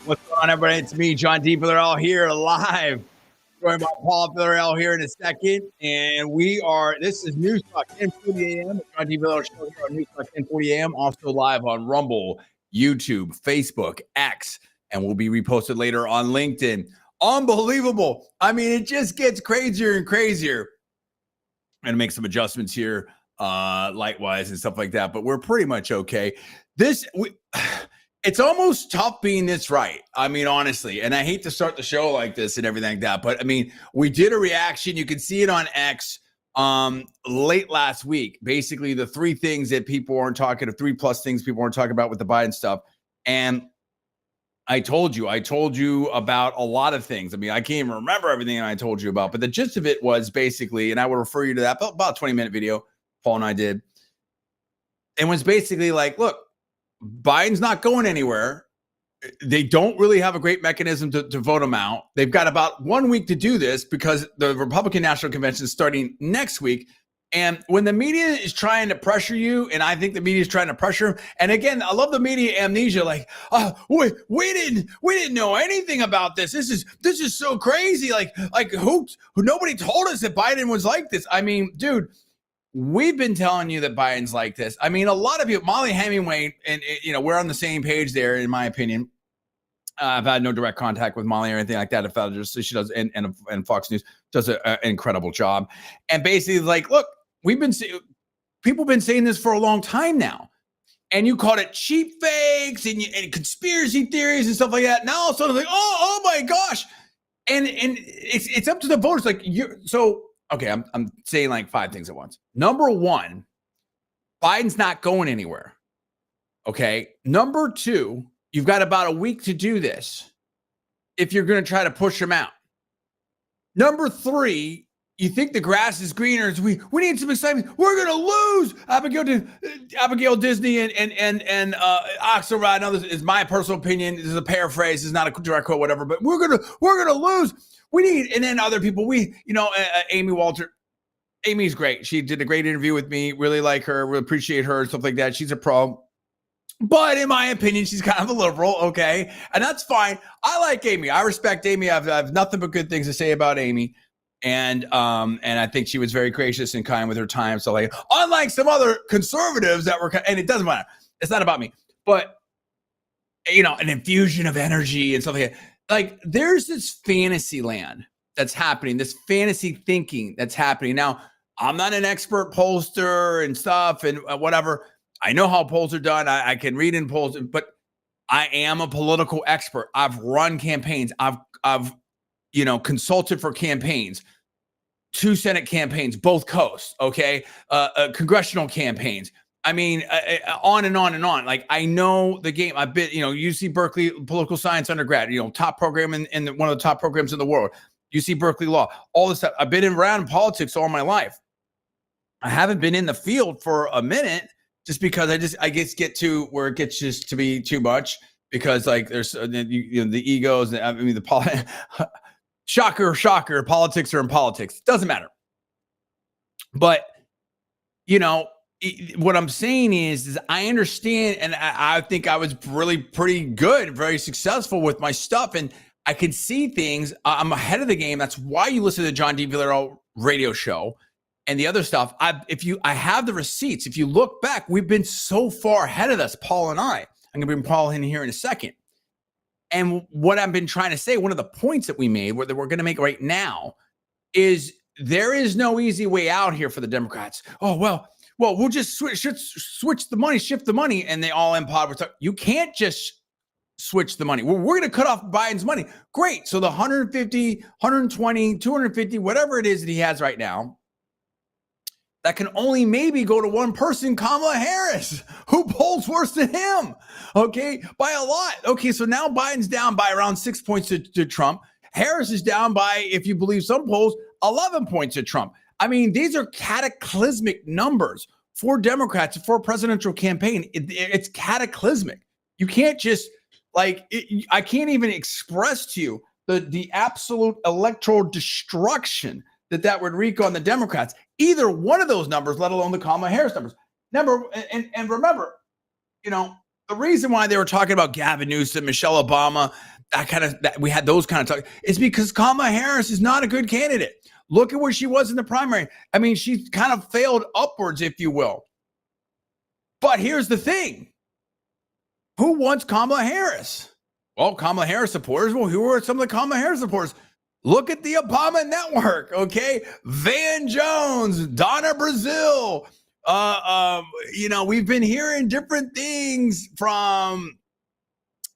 What's going on, everybody? It's me, John D. Villarreal, here live. Joined by Paul Villarreal here in a second. And this is Newstalk 1040 a.m. John D. Villarreal show here on Newstalk 1040 a.m. Also live on Rumble, YouTube, Facebook, X, and will be reposted later on LinkedIn. Unbelievable. I mean, it just gets crazier and crazier. I'm going to make some adjustments here, light-wise and stuff like that, but we're pretty much okay. It's almost tough being this right. I mean, honestly, and I hate to start the show like this and everything like that, but I mean, we did a reaction. You can see it on X late last week. Basically, the three things that people weren't talking, the 3+ things people weren't talking about with the Biden stuff. And I told you about a lot of things. I mean, I can't even remember everything I told you about, but the gist of it was basically, and I will refer you to that about 20-minute video Paul and I did. It was basically like, look, Biden's not going anywhere. They don't really have a great mechanism to vote him out. They've got about 1 week to do this because the Republican National Convention is starting next week. And when the media is trying to pressure you, and I think the media is trying to pressure him, and again, I love the media amnesia. Like, we didn't know anything about this. This is so crazy. Like who nobody told us that Biden was like this. I mean, dude. We've been telling you that Biden's like this. I mean, a lot of people, Molly Hemingway, and we're on the same page there, in my opinion. I've had no direct contact with Molly or anything like that. If I just, she does, and Fox News does an incredible job. And basically, like, look, people have been saying this for a long time now. And you called it cheap fakes and conspiracy theories and stuff like that. Now all of a sudden, like, oh my gosh, and it's up to the voters. Like Okay, I'm saying like 5 things at once. Number 1, Biden's not going anywhere. Okay. Number 2, you've got about a week to do this if you're going to try to push him out. Number 3, you think the grass is greener. We need some excitement. We're going to lose Abigail Disney and Axelrod. I know this is my personal opinion. This is a paraphrase. This is not a direct quote, whatever. But we're gonna lose. We need, and then other people. Amy Walter. Amy's great. She did a great interview with me. Really like her. Really appreciate her and stuff like that. She's a pro. But in my opinion, she's kind of a liberal. Okay, and that's fine. I like Amy. I respect Amy. I have nothing but good things to say about Amy. And I think she was very gracious and kind with her time. So, like, unlike some other conservatives that were, and it doesn't matter. It's not about me, but an infusion of energy and stuff like that. Like, there's this fantasy land that's happening, this fantasy thinking that's happening. Now, I'm not an expert pollster and stuff and whatever. I know how polls are done. I can read in polls, but I am a political expert. I've run campaigns. I've consulted for campaigns, 2 Senate campaigns, both coasts, okay? Congressional campaigns. I mean, on and on and on. Like, I know the game. I've been, UC Berkeley political science undergrad, top program in one of the top programs in the world, UC Berkeley law, all this stuff. I've been around politics all my life. I haven't been in the field for a minute just because I get to where it gets just to be too much because, like, there's the egos. I mean, shocker, politics are in politics. Doesn't matter. But, what I'm saying is I understand, and I think I was really pretty good, very successful with my stuff, and I can see things. I'm ahead of the game. That's why you listen to the John D. Villarreal radio show and the other stuff. I have the receipts. If you look back, we've been so far ahead of this, Paul and I. I'm going to bring Paul in here in a second. And what I've been trying to say, one of the points that we made, that we're going to make right now, is there is no easy way out here for the Democrats. Oh, well, we'll just switch the money, shift the money, and they all implode. You can't just switch the money. We're going to cut off Biden's money. Great. So the 150, 120, 250, whatever it is that he has right now, that can only maybe go to one person, Kamala Harris, who polls worse than him, okay, by a lot. Okay, so now Biden's down by around 6 points to Trump. Harris is down by, if you believe some polls, 11 points to Trump. I mean, these are cataclysmic numbers for Democrats, for a presidential campaign. It's cataclysmic. You can't just, I can't even express to you the absolute electoral destruction that would wreak on the Democrats. Either one of those numbers, let alone the Kamala Harris numbers. Remember, the reason why they were talking about Gavin Newsom, Michelle Obama, we had those kind of talk. It's because Kamala Harris is not a good candidate. Look at where she was in the primary. I mean, she kind of failed upwards, if you will. But here's the thing. Who wants Kamala Harris? Well, Kamala Harris supporters. Well, who are some of the Kamala Harris supporters? Look at the Obama network, okay? Van Jones, Donna Brazile. We've been hearing different things from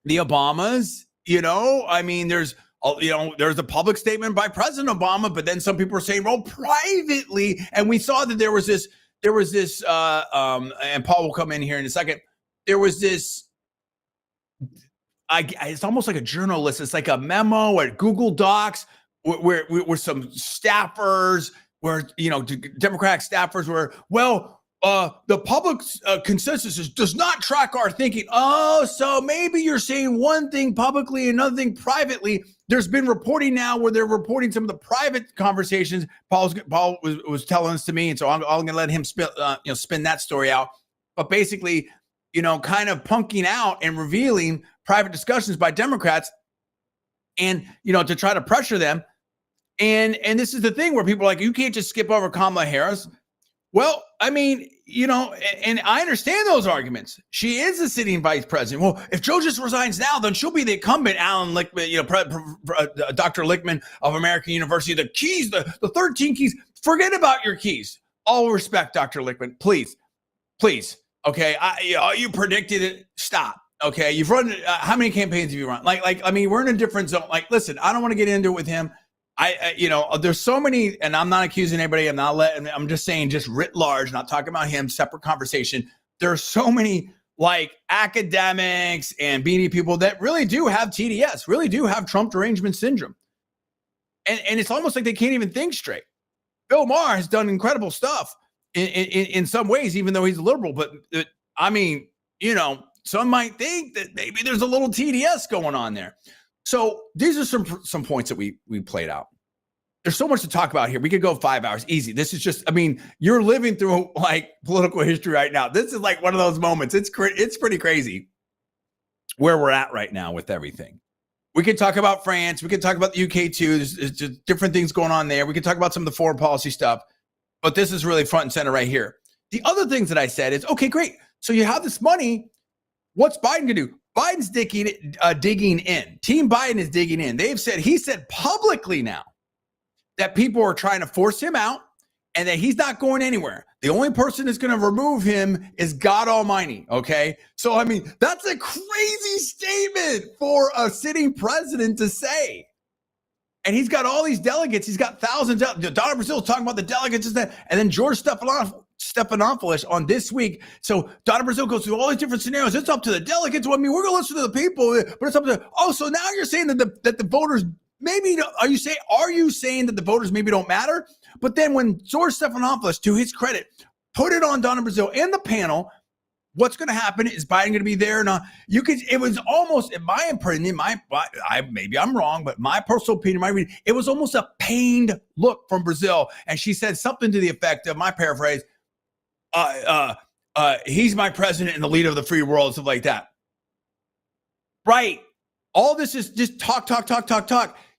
the Obamas. I mean, there's a public statement by President Obama, but then some people are saying, well, privately, and we saw that there was this, and Paul will come in here in a second. There was this, it's almost like a journalist. It's like a memo at Google Docs where some staffers, Democratic staffers were, the public's consensus does not track our thinking. Oh, so maybe you're saying one thing publicly, another thing privately. There's been reporting now where they're reporting some of the private conversations. Paul was telling this to me, and so I'm going to let him spin that story out. But basically, kind of punking out and revealing private discussions by Democrats, and to try to pressure them. And this is the thing where people are like, you can't just skip over Kamala Harris. Well, I mean, and I understand those arguments. She is the sitting vice president. Well, if Joe just resigns now, then she'll be the incumbent. Alan Lichtman, Dr. Lichtman of American University, the keys, the 13 keys. Forget about your keys. All respect, Dr. Lichtman. Please. Okay. You predicted it. Stop. Okay. You've run, how many campaigns have you run? I mean, we're in a different zone. Listen, I don't want to get into it with him. There's so many, and I'm not accusing anybody. I'm just saying, just writ large, not talking about him, separate conversation. There's so many academics and BD people that really do have TDS, really do have Trump derangement syndrome. And it's almost like they can't even think straight. Bill Maher has done incredible stuff in some ways, even though he's a liberal. But some might think that maybe there's a little TDS going on there. So these are some points that we played out. There's so much to talk about here. We could go 5 hours easy. This is just, you're living through political history right now. This is like one of those moments. It's pretty crazy where we're at right now with everything. We could talk about France. We could talk about the UK too. There's just different things going on there. We could talk about some of the foreign policy stuff, but this is really front and center right here. The other things that I said is, okay, great. So you have this money. What's Biden gonna do? Biden's digging in. Team Biden is digging in. He said publicly now that people are trying to force him out and that he's not going anywhere. The only person that's going to remove him is God Almighty. Okay. So, that's a crazy statement for a sitting president to say. And he's got all these delegates. He's got thousands. Donna Brazile talking about the delegates. And then George Stephanopoulos on This Week. So Donna Brazile goes through all these different scenarios. It's up to the delegates. We're going to listen to the people, but it's up to. Oh, so now you're saying that the voters maybe are you saying that the voters maybe don't matter? But then when George Stephanopoulos, to his credit, put it on Donna Brazile and the panel, what's going to happen is Biden going to be there? Now it was almost, in my opinion, maybe I'm wrong, but my personal opinion, it was almost a pained look from Brazile, and she said something to the effect of, my paraphrase, he's my president and the leader of the free world, stuff like that. Right. All this is just talk.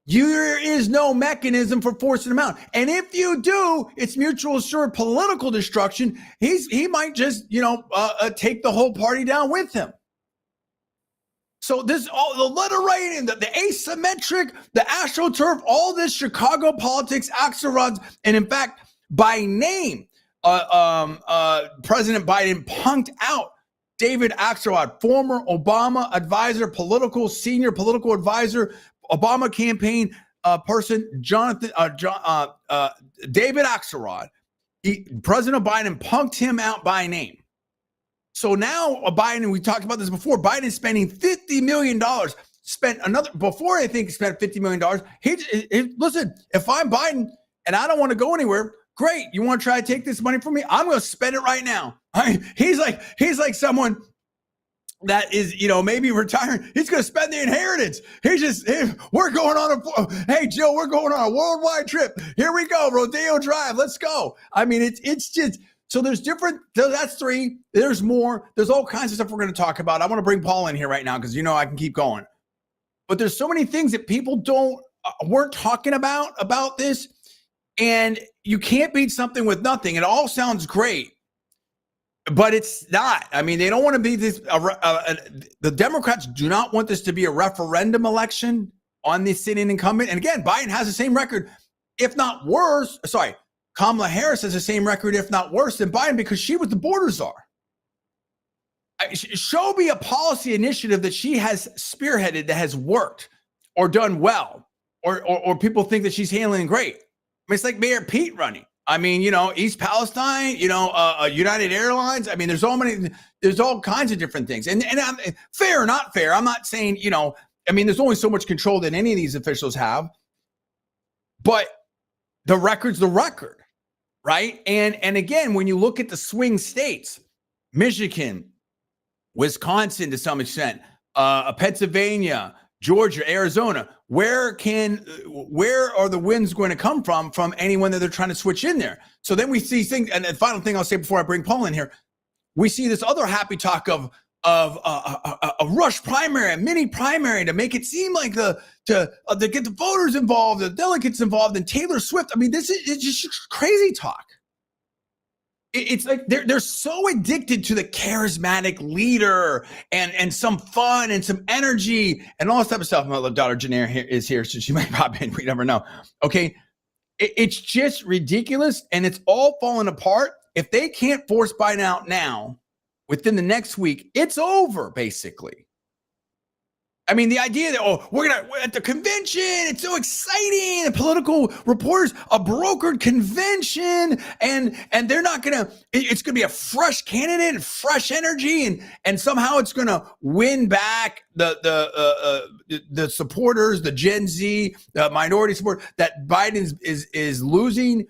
There is no mechanism for forcing him out. And if you do, it's mutual assured political destruction. He might just, take the whole party down with him. So this, all the letter writing, the asymmetric, the AstroTurf, all this Chicago politics, Axelrod's, and in fact, by name, President Biden punked out David Axelrod, former Obama advisor, senior political advisor, Obama campaign person, David Axelrod. President Biden punked him out by name. So now Biden, we talked about this before, Biden is spending $50 million. Before I think he spent $50 million. Listen, if I'm Biden and I don't want to go anywhere, great. You want to try to take this money from me? I'm going to spend it right now. He's like someone that is, maybe retiring. He's going to spend the inheritance. We're going on hey, Joe, we're going on a worldwide trip. Here we go. Rodeo Drive. Let's go. It's just, so that's three. There's more. There's all kinds of stuff we're going to talk about. I want to bring Paul in here right now because, I can keep going. but there's so many things that people weren't talking about this. And you can't beat something with nothing. It all sounds great, but it's not. I mean, they don't want to be this. The Democrats do not want this to be a referendum election on the sitting incumbent. And again, Biden has the same record, if not worse. Sorry, Kamala Harris has the same record, if not worse, than Biden because she was the border czar. Show me a policy initiative that she has spearheaded that has worked or done well, or people think that she's handling great. I mean, it's like Mayor Pete running. I mean, East Palestine, United Airlines. I mean, there's all kinds of different things. And fair or not fair, I'm not saying, there's only so much control that any of these officials have. But the record's the record, right? And again, when you look at the swing states, Michigan, Wisconsin to some extent, Pennsylvania, Georgia, Arizona, where are the wins going to come from anyone that they're trying to switch in there? So then we see things, and the final thing I'll say before I bring Paul in here, we see this other happy talk of a rush primary, a mini primary to make it seem like to get the voters involved, the delegates involved, and Taylor Swift. I mean, it's just crazy talk. It's like they're so addicted to the charismatic leader and some fun and some energy and all this type of stuff. My daughter Janelle is here, so she might pop in. We never know. Okay, it's just ridiculous, and it's all falling apart. If they can't force Biden out now, within the next week, it's over, basically. I mean, the idea that, we're at the convention, it's so exciting, and political reporters, a brokered convention, and they're not it's going to be a fresh candidate and fresh energy, and somehow it's going to win back the supporters, the Gen Z, the minority support that Biden is losing.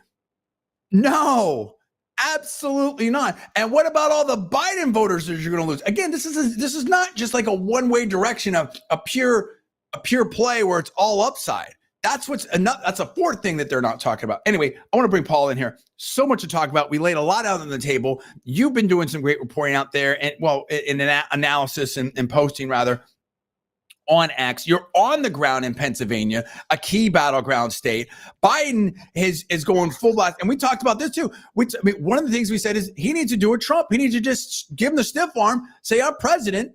No. Absolutely not. And what about all the Biden voters that you're going to lose? Again, this is not just like a one-way direction of a pure play where it's all upside. That's a fourth thing that they're not talking about. Anyway, I want to bring Paul in here. So much to talk about. We laid a lot out on the table. You've been doing some great reporting out there, and in an analysis and posting rather on X. You're on the ground in Pennsylvania, a key battleground state. Biden is going full blast. And we talked about this too. One of the things we said is he needs to do a Trump. He needs to just give him the stiff arm, say, I'm president.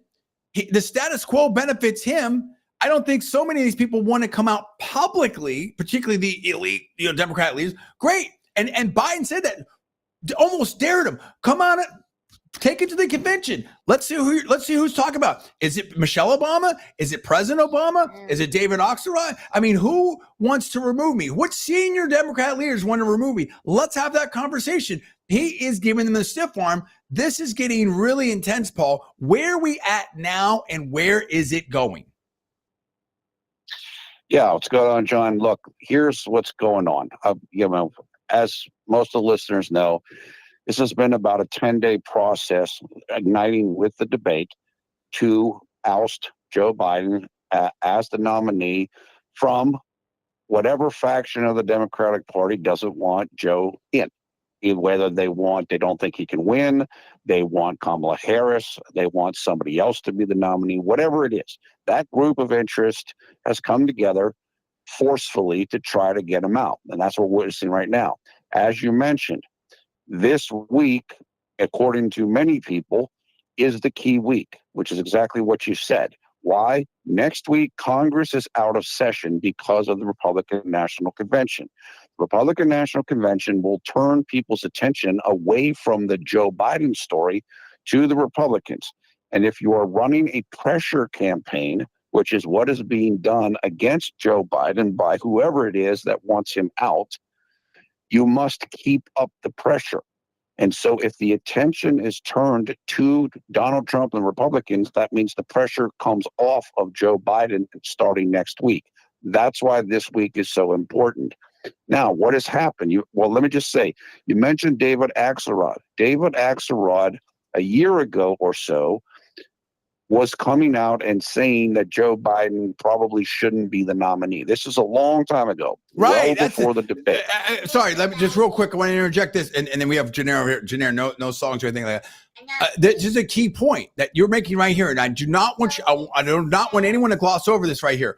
The status quo benefits him. I don't think so many of these people want to come out publicly, particularly the elite, Democrat leaders. Great. And Biden said that, almost dared him. Come on, take it to the convention. Let's see who's talking about. Is it Michelle Obama? Is it President Obama? Is it David Axelrod? I mean, who wants to remove me? What senior Democrat leaders want to remove me? Let's have that conversation. He is giving them the stiff arm. This is getting really intense, Paul. Where are we at now, and where is it going? Yeah, what's going on, John? Look, here's what's going on. As most of the listeners know, this has been about a 10-day process, igniting with the debate to oust Joe Biden as the nominee from whatever faction of the Democratic Party doesn't want Joe in. Whether they don't think he can win, they want Kamala Harris, they want somebody else to be the nominee, whatever it is. That group of interest has come together forcefully to try to get him out. And that's what we're witnessing right now. As you mentioned, this week, according to many people, is the key week, which is exactly what you said. Why? Next week, Congress is out of session because of the Republican National Convention. The Republican National Convention will turn people's attention away from the Joe Biden story to the Republicans. And if you are running a pressure campaign, which is what is being done against Joe Biden by whoever it is that wants him out, you must keep up the pressure. And so if the attention is turned to Donald Trump and Republicans, that means the pressure comes off of Joe Biden starting next week. That's why this week is so important. Now, what has happened? Let me just say, you mentioned David Axelrod. David Axelrod, a year ago or so, was coming out and saying that Joe Biden probably shouldn't be the nominee. This is a long time ago, right? Well before the debate. Sorry, let me just real quick. I want to interject this, and then we have Janelle here. Janelle, no songs or anything like that. This is a key point that you're making right here, and I do not want I do not want anyone to gloss over this right here.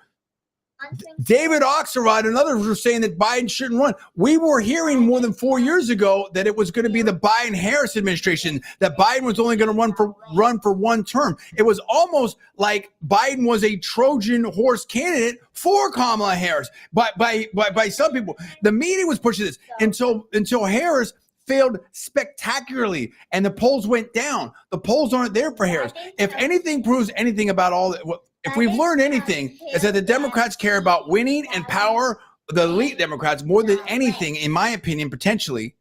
David Axelrod and others were saying that Biden shouldn't run. We were hearing more than 4 years ago that it was going to be the Biden-Harris administration, that Biden was only going to run for one term. It was almost like Biden was a Trojan horse candidate for Kamala Harris by some people. The media was pushing this until Harris failed spectacularly, and the polls went down. The polls aren't there for Harris. If anything proves anything about all that, if we've learned anything, is that the Democrats care about winning and power, the elite Democrats, more than anything, in my opinion, potentially.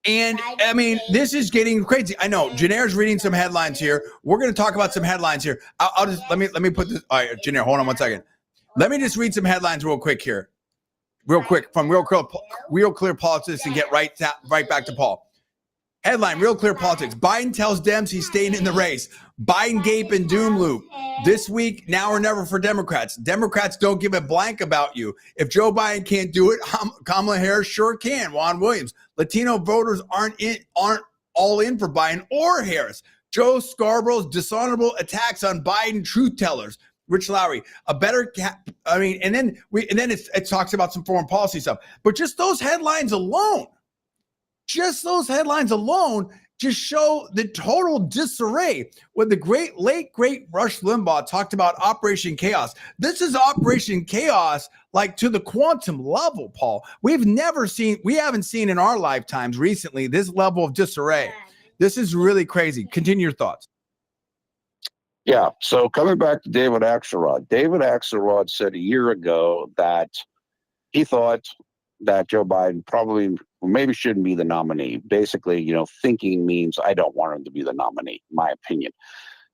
And I mean, this is getting crazy. I know Janaire's reading some headlines here. We're going to talk about some headlines here. I'll just let me put this. All right, Janaire, hold on 1 second. Let me just read some headlines real quick here. Real quick from Real Clear Politics and get right back to Paul. Headline, Real Clear Politics. Biden tells Dems he's staying in the race. Biden gape and doom loop. This week, now or never for Democrats. Democrats don't give a blank about you. If Joe Biden can't do it, Kamala Harris sure can. Juan Williams. Latino voters aren't all in for Biden or Harris. Joe Scarborough's dishonorable attacks on Biden truth tellers. Rich Lowry, and then it talks about some foreign policy stuff. But just those headlines alone just show the total disarray. When the late great Rush Limbaugh talked about Operation Chaos, this is Operation Chaos, like to the quantum level, Paul. We haven't seen in our lifetimes recently this level of disarray. This is really crazy. Continue your thoughts. Yeah, so coming back to David Axelrod said a year ago that he thought that Joe Biden probably maybe shouldn't be the nominee. Basically, thinking means I don't want him to be the nominee, in my opinion.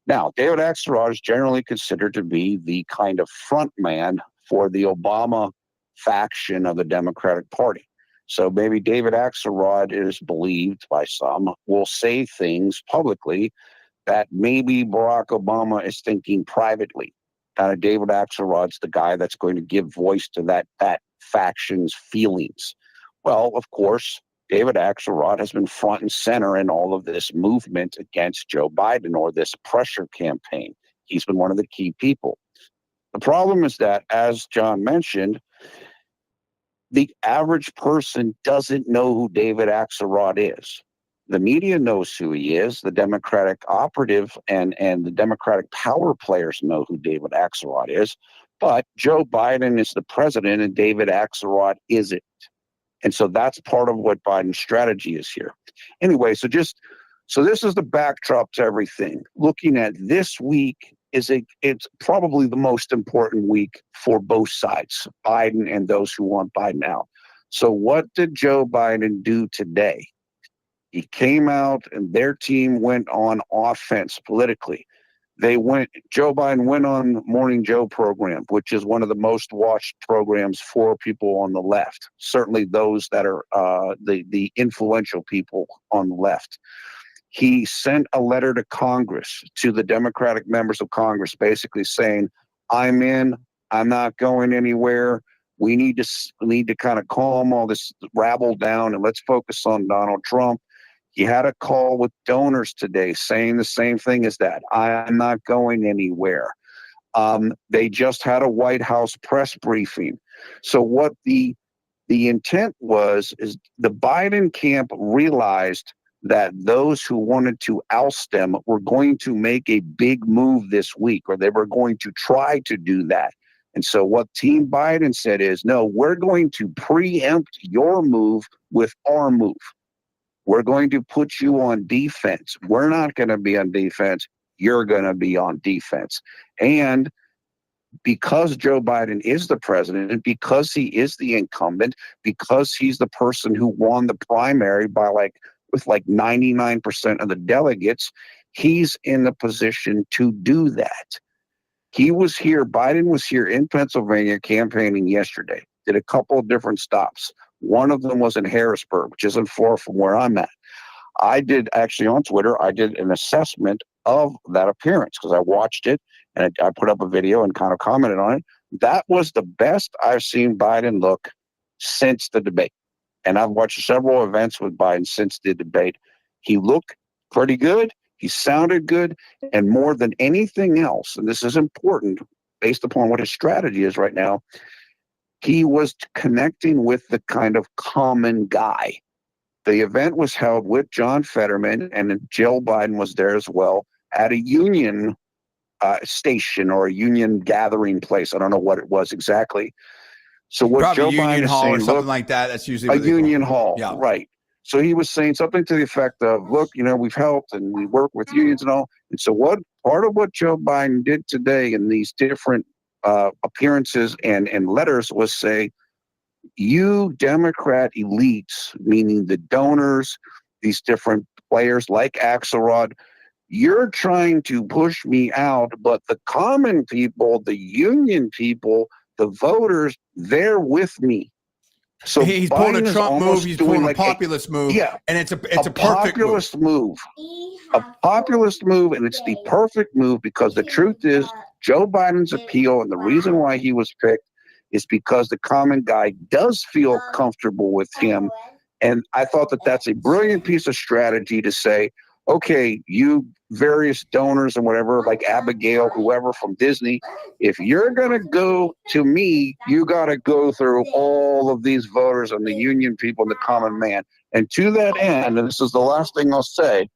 Now, David Axelrod is generally considered to be the kind of front man for the Obama faction of the Democratic Party. So maybe David Axelrod is believed by some will say things publicly that maybe Barack Obama is thinking privately. David Axelrod's the guy that's going to give voice to that faction's feelings. Well, of course, David Axelrod has been front and center in all of this movement against Joe Biden or this pressure campaign. He's been one of the key people. The problem is that, as John mentioned, the average person doesn't know who David Axelrod is. The media knows who he is. The Democratic operative and the Democratic power players know who David Axelrod is. But Joe Biden is the president and David Axelrod isn't. And so that's part of what Biden's strategy is here. Anyway, so this is the backdrop to everything. Looking at this week, it's probably the most important week for both sides, Biden and those who want Biden out. So what did Joe Biden do today? He came out and their team went on offense politically. Joe Biden went on Morning Joe program, which is one of the most watched programs for people on the left. Certainly those that are the influential people on the left. He sent a letter to Congress, to the Democratic members of Congress, basically saying, I'm in, I'm not going anywhere. We need to kind of calm all this rabble down and let's focus on Donald Trump. He had a call with donors today saying the same thing as that. I'm not going anywhere. They just had a White House press briefing. So what the intent was is the Biden camp realized that those who wanted to oust them were going to make a big move this week, or they were going to try to do that. And so what Team Biden said is, no, we're going to preempt your move with our move. We're going to put you on defense. We're not going to be on defense. You're going to be on defense. And because Joe Biden is the president, because he is the incumbent, because he's the person who won the primary with 99% of the delegates, he's in the position to do that. Biden was here in Pennsylvania campaigning yesterday, did a couple of different stops. One of them was in Harrisburg, which isn't far from where I'm at. I did actually on Twitter, I did an assessment of that appearance because I watched it and I put up a video and kind of commented on it. That was the best I've seen Biden look since the debate. And I've watched several events with Biden since the debate. He looked pretty good. He sounded good. And more than anything else, and this is important based upon what his strategy is right now, he was connecting with the kind of common guy. The event was held with John Fetterman, and Jill Biden was there as well, at a union station or a union gathering place. I don't know what it was exactly. So what Probably Joe Union Biden is Hall saying, or something look, like that. That's usually a union hall, yeah. Right? So he was saying something to the effect of, "Look, we've helped and we work with unions and all." And so what part of what Joe Biden did today in these different appearances and letters was say, "You Democrat elites, meaning the donors, these different players like Axelrod, you're trying to push me out, but the common people, the union people, the voters, they're with me." So he's pulling a Biden is Trump move. He's pulling like a populist move. Yeah, And it's a perfect populist move. A populist move, and it's the perfect move because the truth is Joe Biden's appeal and the reason why he was picked is because the common guy does feel comfortable with him. And I thought that that's a brilliant piece of strategy to say, okay, you various donors and whatever, like Abigail, whoever from Disney, if you're going to go to me, you got to go through all of these voters and the union people and the common man. And to that end, and this is the last thing I'll say,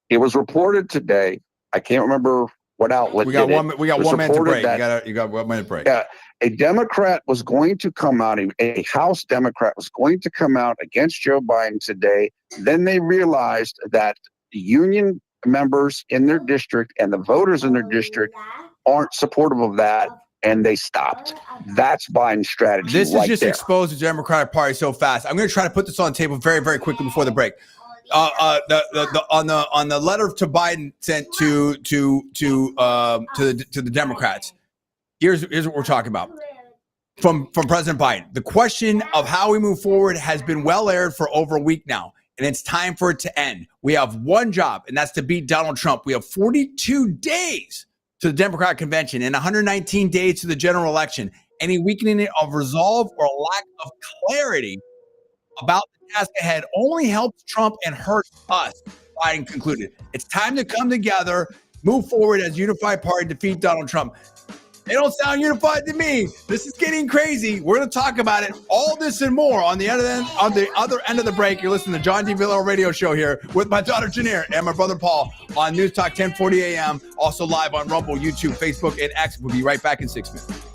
it was reported today, I can't remember what outlet we got did one. it. We got It was 1 minute to break. reported You got 1 minute break. Yeah, a Democrat was going to come out, a House Democrat was going to come out against Joe Biden today. Then they realized that the union members in their district and the voters in their district aren't supportive of that, and they stopped. That's Biden's strategy. This right is just there. exposed the Democratic Party so fast. I'm going to try to put this on the table very, very quickly before the break. On the letter to Biden sent to the Democrats. Here's what we're talking about from President Biden. The question of how we move forward has been well aired for over a week now, and it's time for it to end. We have one job, and that's to beat Donald Trump. We have 42 days to the Democratic convention and 119 days to the general election. Any weakening of resolve or lack of clarity about the task ahead only helps Trump and hurts us, Biden concluded. It's time to come together, move forward as a unified party, defeat Donald Trump. They don't sound unified to me. This is getting crazy. We're going to talk about it, all this and more on the other end of the break. You're listening to John D. Villarreal Radio Show here with my daughter Janir and my brother Paul on Newstalk 1040 AM, also live on Rumble, YouTube, Facebook, and X. We'll be right back in 6 minutes.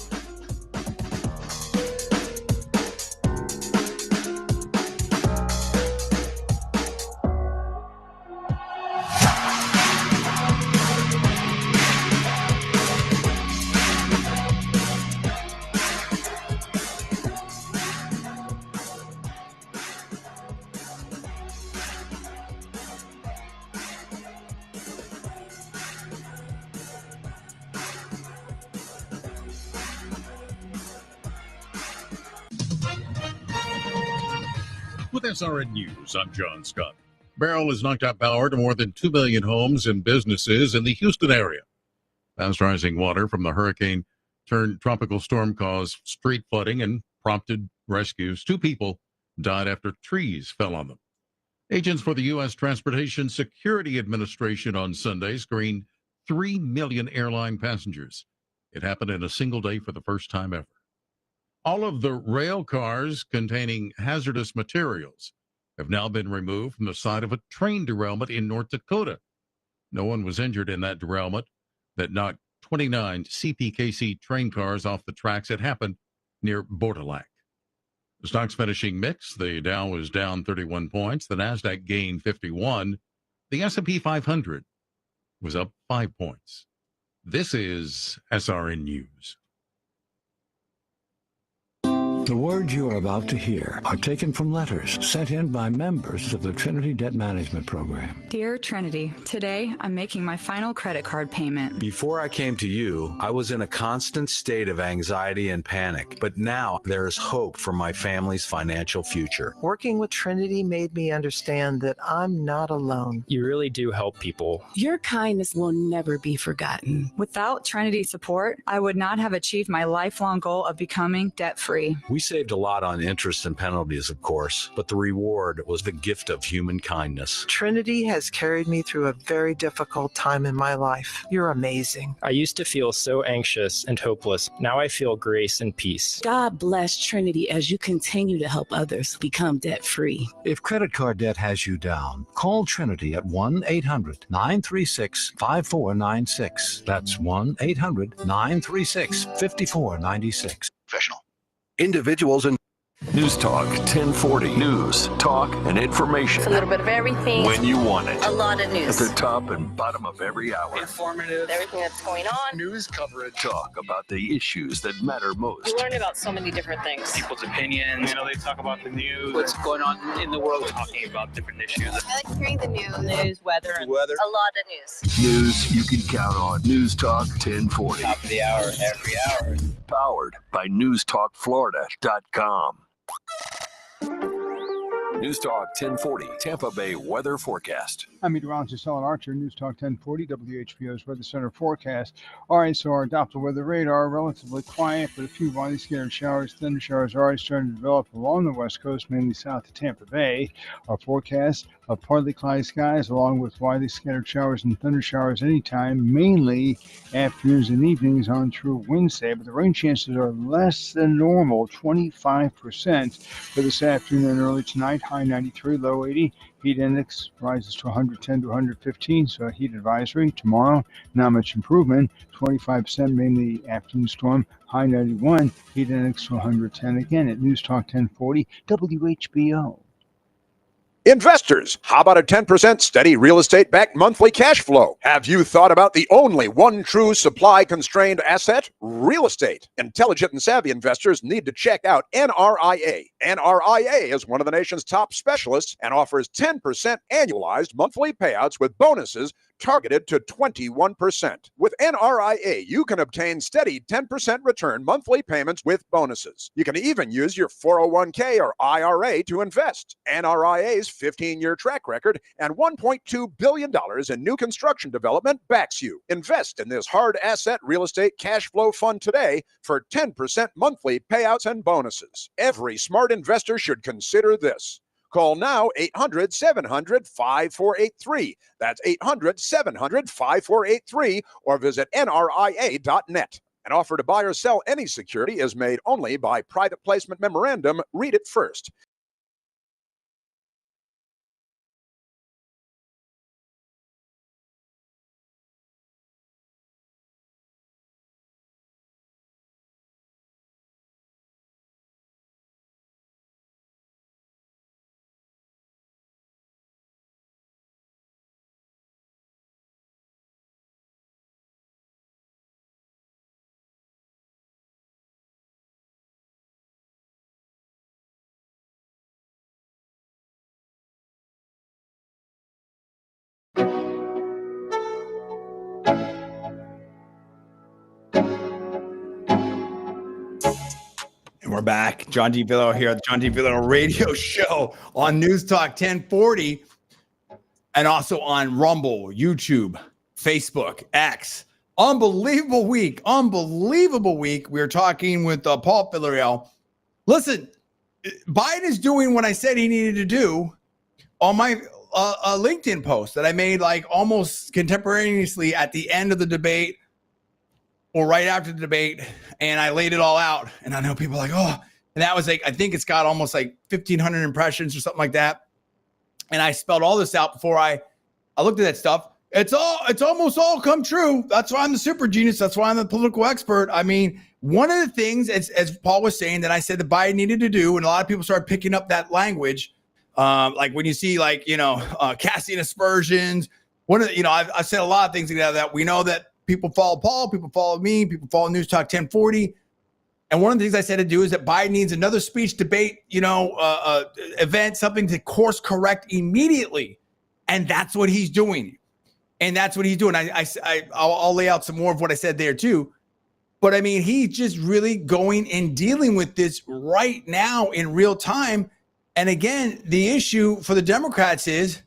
With SRN News, I'm John Scott. Beryl has knocked out power to more than 2 million homes and businesses in the Houston area. Fast rising water from the hurricane turned tropical storm caused street flooding and prompted rescues. 2 people died after trees fell on them. Agents for the U.S. Transportation Security Administration on Sunday screened 3 million airline passengers. It happened in a single day for the first time ever. All of the rail cars containing hazardous materials have now been removed from the site of a train derailment in North Dakota. No one was injured in that derailment that knocked 29 CPKC train cars off the tracks. It happened near Bordeaux. The stocks finishing mixed. The Dow was down 31 points. The Nasdaq gained 51. The S&P 500 was up 5 points. This is SRN News. The words you are about to hear are taken from letters sent in by members of the Trinity Debt Management Program. Dear Trinity, today I'm making my final credit card payment. Before I came to you, I was in a constant state of anxiety and panic, but now there is hope for my family's financial future. Working with Trinity made me understand that I'm not alone. You really do help people. Your kindness will never be forgotten. Without Trinity's support, I would not have achieved my lifelong goal of becoming debt-free. We saved a lot on interest and penalties, of course, but the reward was the gift of human kindness. Trinity has carried me through a very difficult time in my life. You're amazing. I used to feel so anxious and hopeless. Now I feel grace and peace. God bless Trinity as you continue to help others become debt-free. If credit card debt has you down, call Trinity at 1-800-936-5496. That's 1-800-936-5496. Professional. Individuals and News Talk 1040. News, talk, and information. It's a little bit of everything. When you want it. A lot of news. At the top and bottom of every hour. Informative. Everything that's going on. News coverage. Talk about the issues that matter most. You learn about so many different things. People's opinions. They talk about the news. What's going on in the world. Talking about different issues. I like hearing the news. Weather. A lot of news. News you can count on. News Talk 1040. Top of the hour, every hour. Powered by newstalkflorida.com. News Talk 1040, Tampa Bay weather forecast. I'm meteorologist Alan Archer, News Talk 1040, WHPO's Weather Center forecast. All right, so our Doppler weather radar, relatively quiet, but a few widely scattered showers, thunder showers are already starting to develop along the west coast, mainly south of Tampa Bay. Our forecast of partly cloudy skies, along with widely scattered showers and thunder showers anytime, mainly afternoons and evenings on through Wednesday, but the rain chances are less than normal, 25% for this afternoon and early tonight. High 93, low 80. Heat index rises to 110 to 115, so a heat advisory. Tomorrow, not much improvement. 25%, mainly afternoon storm. High 91, heat index to 110. Again at News Talk 1040, WHBO. Investors, how about a 10% steady real estate-backed monthly cash flow? Have you thought about the only one true supply-constrained asset? Real estate. Intelligent and savvy investors need to check out NRIA. NRIA is one of the nation's top specialists and offers 10% annualized monthly payouts with bonuses targeted to 21%. With NRIA, you can obtain steady 10% return monthly payments with bonuses. You can even use your 401k or IRA to invest. NRIA's 15-year track record and $1.2 billion in new construction development backs you. Invest in this hard asset real estate cash flow fund today for 10% monthly payouts and bonuses. Every smart investor should consider this. Call now 800-700-5483. That's 800-700-5483 or visit nria.net. An offer to buy or sell any security is made only by private placement memorandum. Read it first. And we're back. John D. Villarreal here at the John D. Villarreal Radio Show on News Talk 1040 and also on Rumble, YouTube, Facebook, X. Unbelievable week. Unbelievable week. We were talking with Paul Villarreal. Listen, Biden is doing what I said he needed to do on my LinkedIn post that I made like almost contemporaneously at the end of the debate or right after the debate, and I laid it all out. And I know people are like, oh, and that was like, I think it's got almost like 1,500 impressions or something like that. And I spelled all this out before I looked at that stuff. It's almost all come true. That's why I'm the super genius. That's why I'm the political expert. I mean, one of the things, as Paul was saying, that I said that Biden needed to do, and a lot of people started picking up that language, like when you see casting aspersions. One of the, I've said a lot of things like that we know that people follow Paul, people follow me, people follow News Talk 1040. And one of the things I said to do is that Biden needs another speech debate, event, something to course correct immediately. And that's what he's doing. I'll lay out some more of what I said there too. But I mean, he's just really going and dealing with this right now in real time. And again, the issue for the Democrats is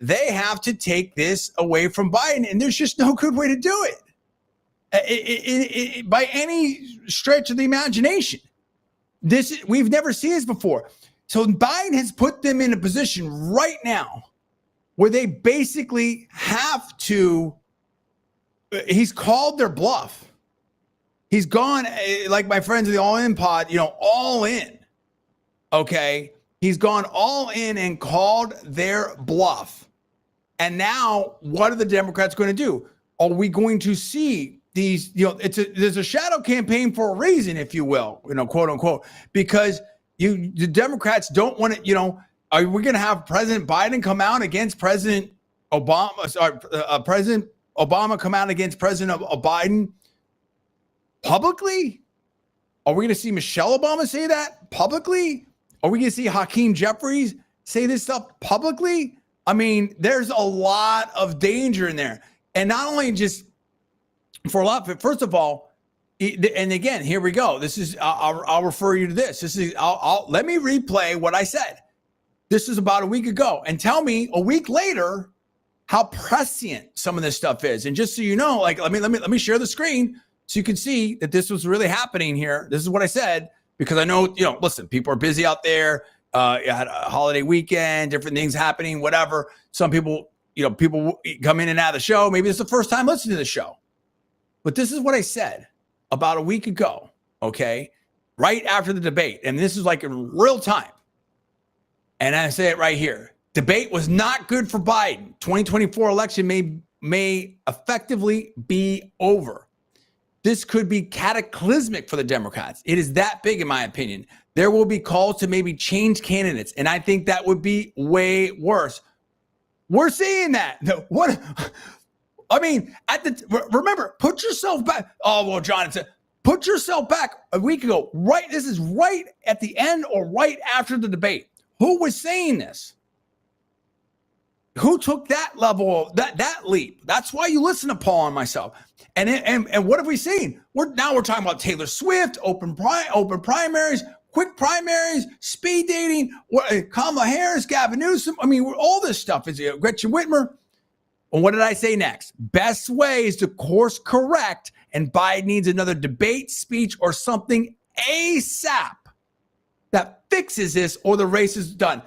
they have to take this away from Biden. And there's just no good way to do it. By any stretch of the imagination. We've never seen this before. So Biden has put them in a position right now where they basically have to, he's called their bluff. He's gone, like my friends of the All In Pod, all in. Okay. He's gone all in and called their bluff. And now what are the Democrats going to do? Are we going to see these, there's a shadow campaign for a reason, if you will, quote unquote, because the Democrats don't want to, are we going to have President Biden come out against President Obama, President Obama come out against President Biden publicly? Are we going to see Michelle Obama say that publicly? Are we going to see Hakeem Jeffries say this stuff publicly? I mean, there's a lot of danger in there. And not only just for a lot, but first of all, and again, here we go. This is, I'll refer you to this. This is, let me replay what I said. This is about a week ago, and tell me a week later how prescient some of this stuff is. And just so you know, like, let me share the screen so you can see that this was really happening here. This is what I said, because I know, listen, people are busy out there. You had a holiday weekend, different things happening, whatever. Some people, people come in and out of the show. Maybe it's the first time listening to the show. But this is what I said about a week ago, okay? Right after the debate. And this is like in real time. And I say it right here. Debate was not good for Biden. 2024 election may effectively be over. This could be cataclysmic for the Democrats. It is that big, in my opinion. There will be calls to maybe change candidates. And I think that would be way worse. We're seeing that. What? I mean, remember, put yourself back. Oh, well, John said, put yourself back a week ago. Right. This is right at the end or right after the debate. Who was saying this? Who took that level, that leap? That's why you listen to Paul and myself. And what have we seen? We're talking about Taylor Swift, open primaries, quick primaries, speed dating, Kamala Harris, Gavin Newsom. I mean, all this stuff is Gretchen Whitmer. And what did I say next? Best way is to course correct, and Biden needs another debate, speech, or something ASAP that fixes this, or the race is done.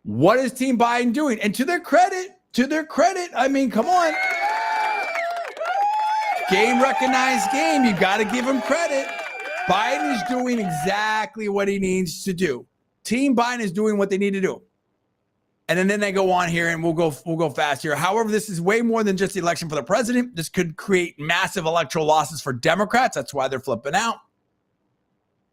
What is Team Biden doing? And to their credit, I mean, come on. Game recognized game. You got to give him credit. Biden is doing exactly what he needs to do. Team Biden is doing what they need to do. And then they go on here, and we'll go fast here. However, this is way more than just the election for the president. This could create massive electoral losses for Democrats. That's why they're flipping out.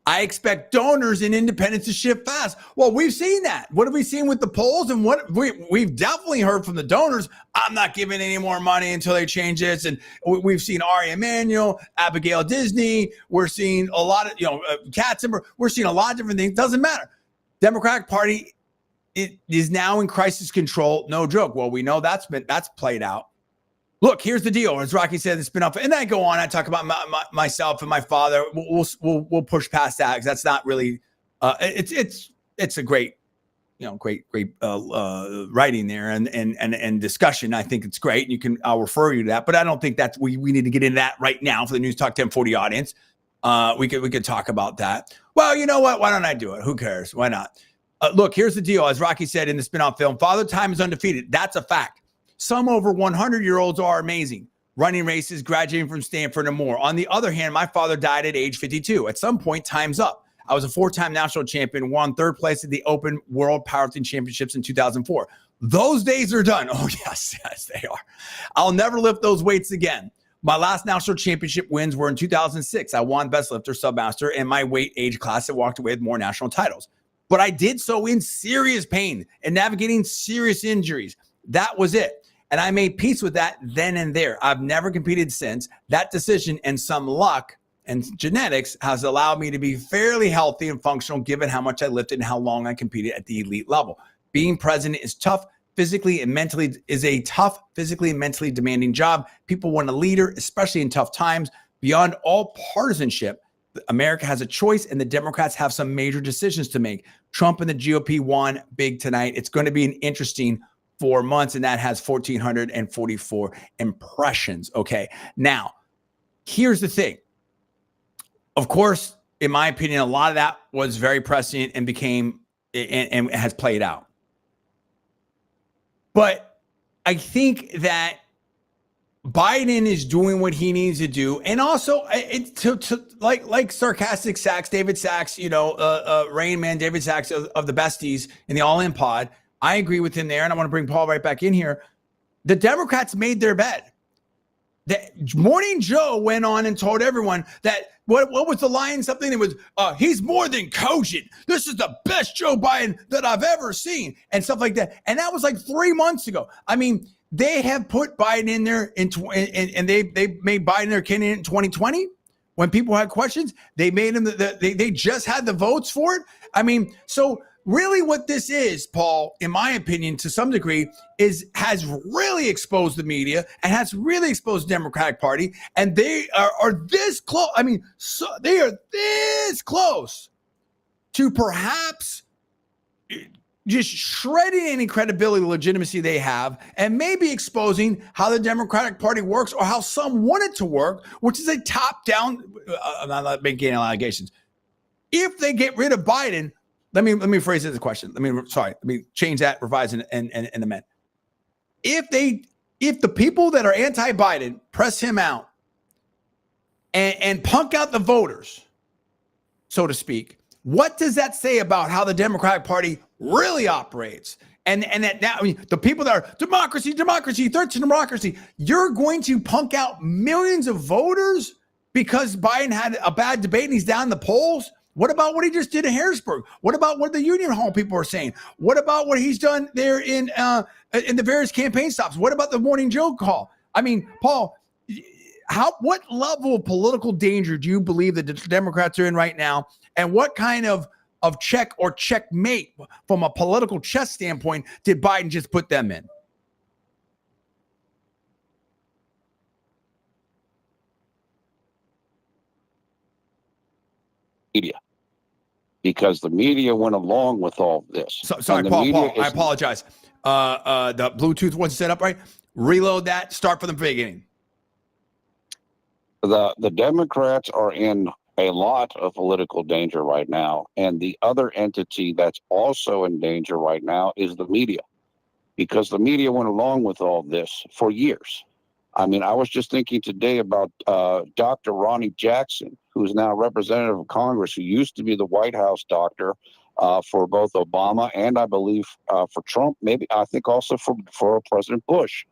I expect donors and independents to shift fast. Well, we've seen that. What have we seen with the polls? And what we've definitely heard from the donors, I'm not giving any more money until they change this. And we've seen Ari Emanuel, Abigail Disney. We're seeing a lot of, Katzenberg. We're seeing a lot of different things. Doesn't matter. Democratic Party, it is now in crisis control. No joke. Well, we know that's played out. Look, here's the deal. As Rocky said, the spinoff, and then I go on. I talk about myself and my father. We'll push past that because that's not really. It's a great, great writing there and discussion. I think it's great. I'll refer you to that, but I don't think that we need to get into that right now for the News Talk 1040 audience. We could talk about that. Well, you know what? Why don't I do it? Who cares? Why not? Look, here's the deal. As Rocky said in the spinoff film, Father Time is undefeated. That's a fact. Some over 100-year-olds are amazing, running races, graduating from Stanford, and more. On the other hand, my father died at age 52. At some point, time's up. I was a 4-time national champion, won 3rd place at the Open World Powerlifting Championships in 2004. Those days are done. Oh, yes, they are. I'll never lift those weights again. My last national championship wins were in 2006. I won Best Lifter, Submaster, and my weight age class and walked away with more national titles. But I did so in serious pain and navigating serious injuries. That was it. And I made peace with that then and there. I've never competed since. That decision and some luck and genetics has allowed me to be fairly healthy and functional given how much I lifted and how long I competed at the elite level. Being president is tough physically and mentally, demanding job. People want a leader, especially in tough times. Beyond all partisanship, America has a choice and the Democrats have some major decisions to make. Trump and the GOP won big tonight. It's going to be an interesting 4 months, and that has 1,444 impressions. Okay. Now, here's the thing. Of course, in my opinion, a lot of that was very prescient and became and has played out. But I think that Biden is doing what he needs to do, and also like sarcastic Sachs, David Sachs, Rain Man, David Sachs of the besties in the All In Pod. I agree with him there, and I want to bring Paul right back in here. The Democrats made their bed. The Morning Joe went on and told everyone that what was the line? Something that was he's more than cogent. This is the best Joe Biden that I've ever seen, and stuff like that. And that was like 3 months ago. I mean, they have put Biden in there and they made Biden their candidate in 2020 when people had questions. They made him they just had the votes for it. I mean, so really what this is, Paul, in my opinion, to some degree, has really exposed the media and has really exposed the Democratic Party. And they are this close. I mean, so they are this close to perhaps just shredding any credibility, legitimacy they have, and maybe exposing how the Democratic Party works or how some want it to work, which is a top-down. I'm not making any allegations. If they get rid of Biden, let me phrase it as a question. Let me change that, revise and amend. If the people that are anti-Biden press him out and punk out the voters, so to speak, what does that say about how the Democratic Party really operates? And that now, I mean, the people that are democracy, threats to democracy, you're going to punk out millions of voters because Biden had a bad debate and he's down in the polls? What about what he just did in Harrisburg? What about what the Union Hall people are saying? What about what he's done there in the various campaign stops? What about the Morning Joe call? I mean, Paul, what level of political danger do you believe that the Democrats are in right now? And what kind of check or checkmate from a political chess standpoint did Biden just put them in? Media, because the media went along with all this. Sorry, Paul, I apologize. The Bluetooth wasn't set up right. Reload that. Start from the beginning. The Democrats are in a lot of political danger right now, and the other entity that's also in danger right now is the media, because the media went along with all this for years. I mean, I was just thinking today about Dr. Ronnie Jackson, who's now representative of Congress, who used to be the White House doctor for both Obama and I believe for Trump, maybe I think also for President Bush.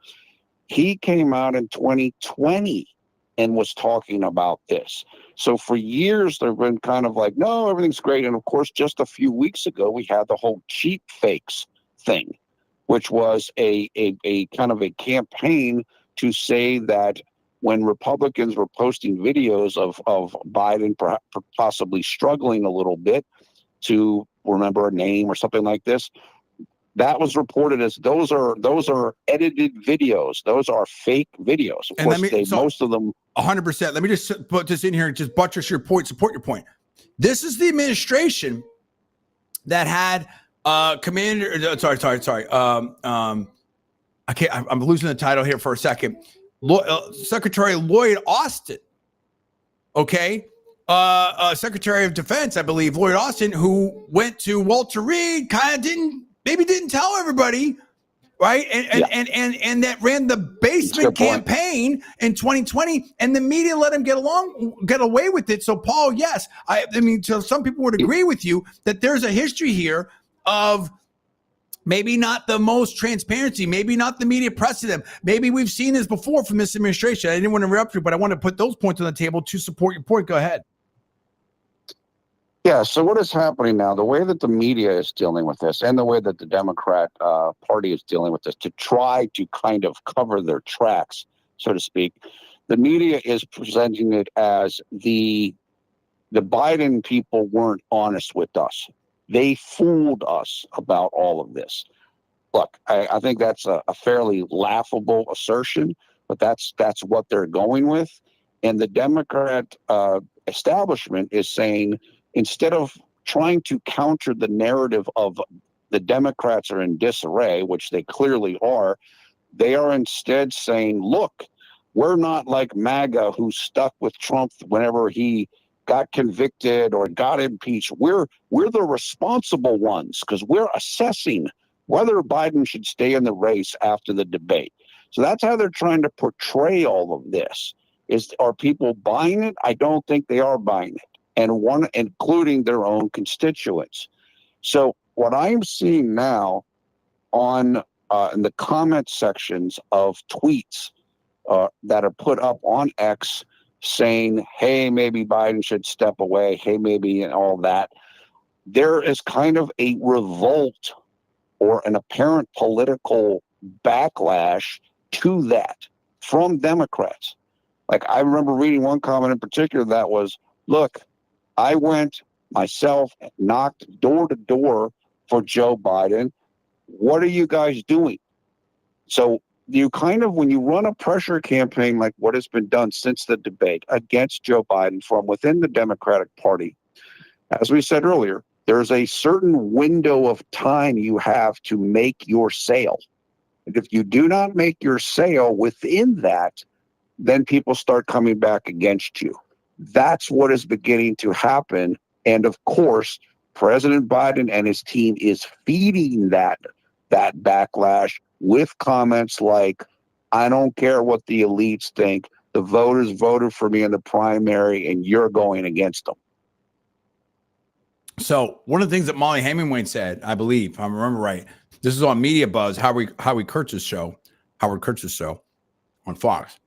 He came out in 2020 and was talking about this. So for years, they've been kind of like, no, everything's great. And of course, just a few weeks ago, we had the whole cheap fakes thing, which was a kind of a campaign to say that when Republicans were posting videos of Biden possibly struggling a little bit to remember a name or something like this, that was reported as those are edited videos. Those are fake videos. Of course, most of them. 100%. Let me just put this in here and just buttress your point, support your point. This is the administration that had I'm losing the title here for a second. Secretary Lloyd Austin, okay? Secretary of Defense, I believe, Lloyd Austin, who went to Walter Reed, kind of didn't tell everybody, right? And that ran the basement campaign in 2020, and the media let him get away with it. So, Paul, yes, I mean, so some people would agree with you that there's a history here of maybe not the most transparency, maybe not the media press to them. Maybe we've seen this before from this administration. I didn't want to interrupt you, but I want to put those points on the table to support your point. Go ahead. Yeah, so what is happening now, the way that the media is dealing with this and the way that the Democrat Party is dealing with this to try to kind of cover their tracks, so to speak, the media is presenting it as the Biden people weren't honest with us. They fooled us about all of this. Look, I think that's a fairly laughable assertion, but that's what they're going with. And the Democrat establishment is saying, instead of trying to counter the narrative of the Democrats are in disarray, which they clearly are, they are instead saying, look, we're not like MAGA, who's stuck with Trump whenever he got convicted or got impeached. We're the responsible ones because we're assessing whether Biden should stay in the race after the debate. So that's how they're trying to portray all of this. Are people buying it? I don't think they are buying it, and including their own constituents. So what I'm seeing now on in the comment sections of tweets that are put up on X saying, hey, maybe Biden should step away, hey, maybe, and all that, there is kind of a revolt or an apparent political backlash to that from Democrats. Like, I remember reading one comment in particular that was, look, I went myself, knocked door to door for Joe Biden. What are you guys doing? So you kind of, when you run a pressure campaign like what has been done since the debate against Joe Biden from within the Democratic Party, as we said earlier, there's a certain window of time you have to make your sale. And if you do not make your sale within that, then people start coming back against you. That's what is beginning to happen. And of course, President Biden and his team is feeding that backlash with comments like, I don't care what the elites think. The voters voted for me in the primary and you're going against them. So one of the things that Molly Hemingway said, I believe, if I remember right, this is on Media Buzz, Howard Kurtz's show on Fox,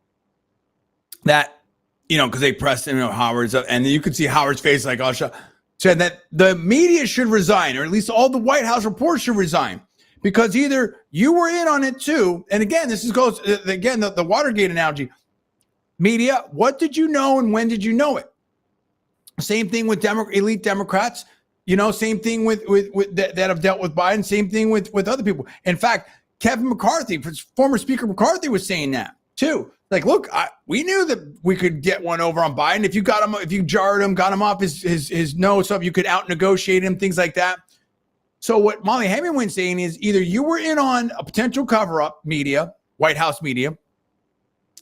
that, because they pressed him, Howard's up, and you could see Howard's face like, oh, said that the media should resign, or at least all the White House reporters should resign, because either you were in on it too, and again, the Watergate analogy, media, what did you know and when did you know it? Same thing with elite Democrats, same thing with that have dealt with Biden, same thing with other people. In fact, Kevin McCarthy, former Speaker McCarthy, was saying that too. Like, look, we knew that we could get one over on Biden. If you jarred him, got him off his nose, so you could out negotiate him, things like that. So what Molly Hemingway's saying is either you were in on a potential cover-up, media, White House media,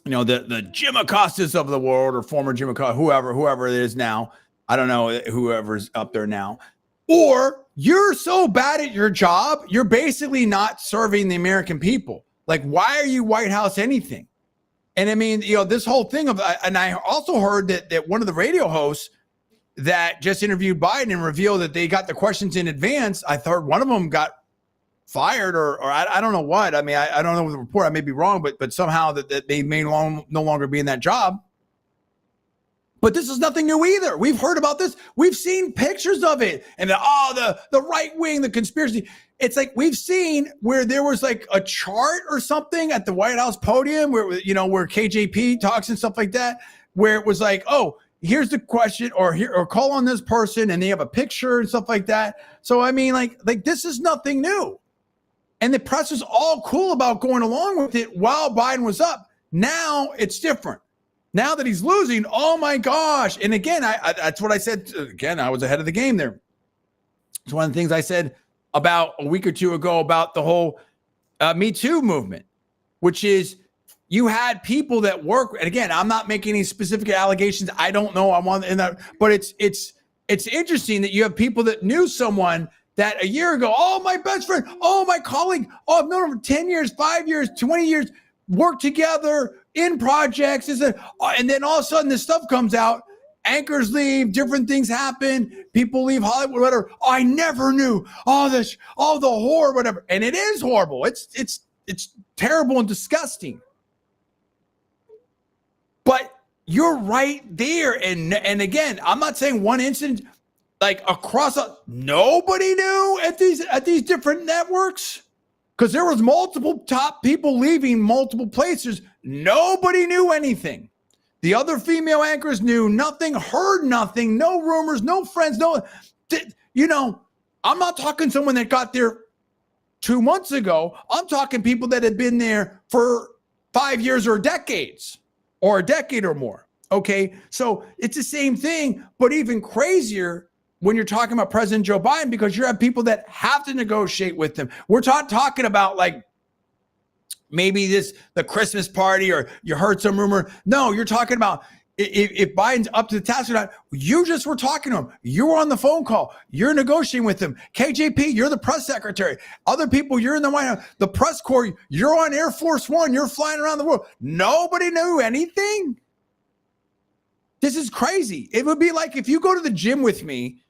the Jim Acostas of the world, or former Jim Acosta, whoever it is now. I don't know whoever's up there now. Or you're so bad at your job, you're basically not serving the American people. Like, why are you White House anything? And I mean, this whole thing and I also heard that one of the radio hosts that just interviewed Biden and revealed that they got the questions in advance, I thought one of them got fired or I don't know what. I mean, I don't know the report. I may be wrong, but somehow that they may no longer be in that job. But this is nothing new either. We've heard about this. We've seen pictures of it. And the right wing, the conspiracy. It's like we've seen where there was like a chart or something at the White House podium where KJP talks and stuff like that, where it was like, oh, here's the question, or call on this person, and they have a picture and stuff like that. So I mean, like this is nothing new. And the press was all cool about going along with it while Biden was up. Now it's different. Now that he's losing, oh my gosh. And again, that's what I said. Again, I was ahead of the game there. It's one of the things I said about a week or two ago about the whole Me Too movement, which is you had people that work. And again, I'm not making any specific allegations. I don't know. I'm on in that, but it's interesting that you have people that knew someone that a year ago, oh, my best friend, oh, my colleague, oh, I've known him for 10 years, 5 years, 20 years, work together in projects, and then all of a sudden this stuff comes out, anchors leave, different things happen, people leave Hollywood, whatever. Oh, I never knew the horror, whatever. And it is horrible. It's terrible and disgusting. But you're right there. And again, I'm not saying one incident, like nobody knew at these different networks. Because there was multiple top people leaving multiple places. Nobody knew anything. The other female anchors knew nothing, heard nothing, no rumors, no friends, I'm not talking someone that got there 2 months ago. I'm talking people that had been there for 5 years or decades, or a decade or more. Okay, so it's the same thing, but even crazier when you're talking about President Joe Biden, because you have people that have to negotiate with him. We're talking about like maybe the Christmas party, or you heard some rumor. No, you're talking about if Biden's up to the task or not. You just were talking to him. You were on the phone call. You're negotiating with him. KJP, you're the press secretary. Other people, you're in the White House. The press corps, you're on Air Force One. You're flying around the world. Nobody knew anything. This is crazy. It would be like if you go to the gym with me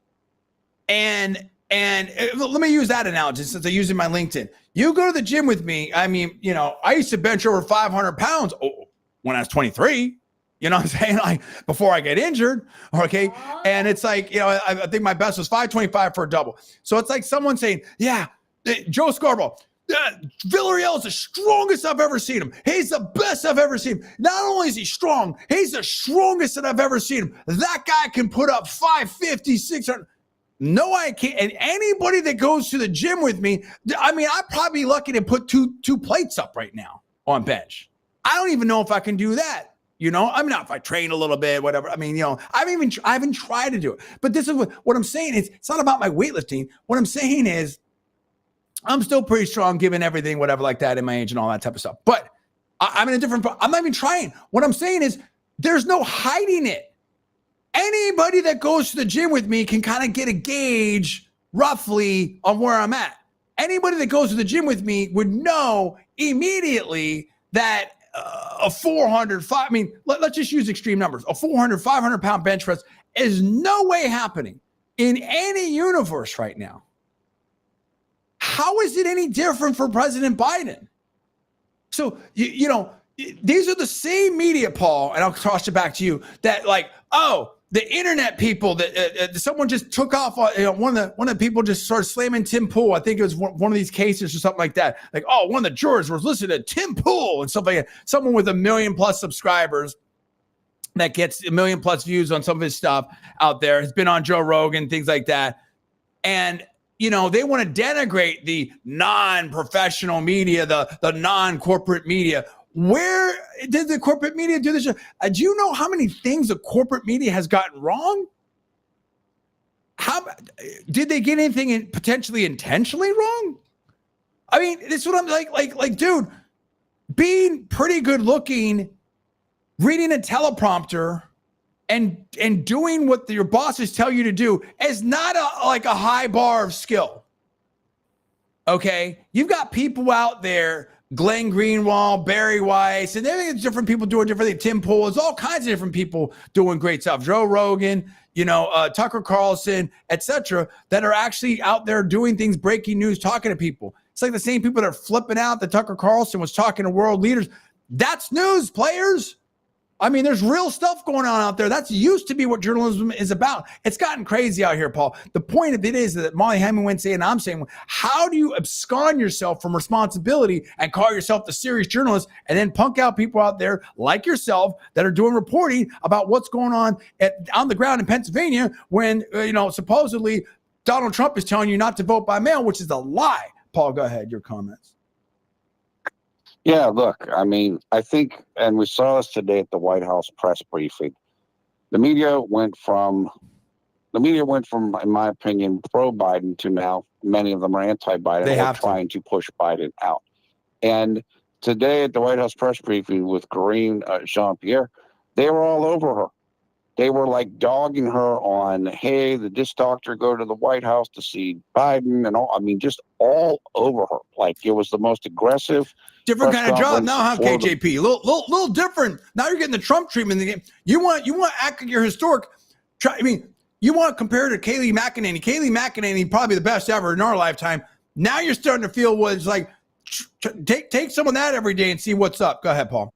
and let me use that analogy since I use it in my LinkedIn. You go to the gym with me. I mean, I used to bench over 500 pounds when I was 23. You know what I'm saying? Like before I get injured. Okay. And it's like, I think my best was 525 for a double. So it's like someone saying, yeah, Joe Scarborough, Villarreal is the strongest I've ever seen him. He's the best I've ever seen him. Not only is he strong, he's the strongest that I've ever seen him. That guy can put up 550, 600. No, I can't. And anybody that goes to the gym with me, I mean, I'm probably lucky to put two plates up right now on bench. I don't even know if I can do that. I mean, if I train a little bit, whatever. I mean, I haven't tried to do it. But this is what I'm saying is it's not about my weightlifting. What I'm saying is I'm still pretty strong given everything, whatever like that in my age and all that type of stuff. But I'm in a different, I'm not even trying. What I'm saying is there's no hiding it. Anybody that goes to the gym with me can kind of get a gauge roughly on where I'm at. Anybody that goes to the gym with me would know immediately that a 400, I mean, let's just use extreme numbers. A 400, 500 pound bench press is no way happening in any universe right now. How is it any different for President Biden? So, these are the same media, Paul, and I'll toss it back to you, that the internet people that someone just took off. One of the people just started slamming Tim Pool. I think it was one of these cases or something like that. Like, one of the jurors was listening to Tim Pool and stuff like that. Someone with 1 million+ subscribers that gets 1 million+ views on some of his stuff out there has been on Joe Rogan, things like that. And they want to denigrate the non-professional media, the non-corporate media. Where did the corporate media do this? Do you know how many things the corporate media has gotten wrong? How did they get anything potentially intentionally wrong? I mean, this is what I'm like, dude, being pretty good looking, reading a teleprompter and doing what your bosses tell you to do is not a high bar of skill. Okay. You've got people out there, Glenn Greenwald, Barry Weiss, and there's different people doing different things. Tim Pool, there's all kinds of different people doing great stuff. Joe Rogan, Tucker Carlson, etc., that are actually out there doing things, breaking news, talking to people. It's like the same people that are flipping out that Tucker Carlson was talking to world leaders. That's news, players. I mean, there's real stuff going on out there. That's used to be what journalism is about. It's gotten crazy out here, Paul. The point of it is that Molly Hemingway's saying, and I'm saying, how do you abscond yourself from responsibility and call yourself the serious journalist and then punk out people out there like yourself that are doing reporting about what's going on on the ground in Pennsylvania when, supposedly Donald Trump is telling you not to vote by mail, which is a lie. Paul, go ahead. Your comments. Yeah, look, I mean, I think, and we saw this today at the White House press briefing, the media went from, in my opinion, pro-Biden to now many of them are anti-Biden. They're trying to push Biden out. And today at the White House press briefing with Karine Jean-Pierre, they were all over her. They were like dogging her on, hey, did this doctor go to the White House to see Biden and all? I mean, just all over her. Like it was the most aggressive. Different kind of job now, huh, KJP? A little different. Now you're getting the Trump treatment in the game. You want to act like you're historic. You want to compare to Kayleigh McEnany. Kayleigh McEnany, probably the best ever in our lifetime. Now you're starting to feel what it's like. Take some of that every day and see what's up. Go ahead, Paul.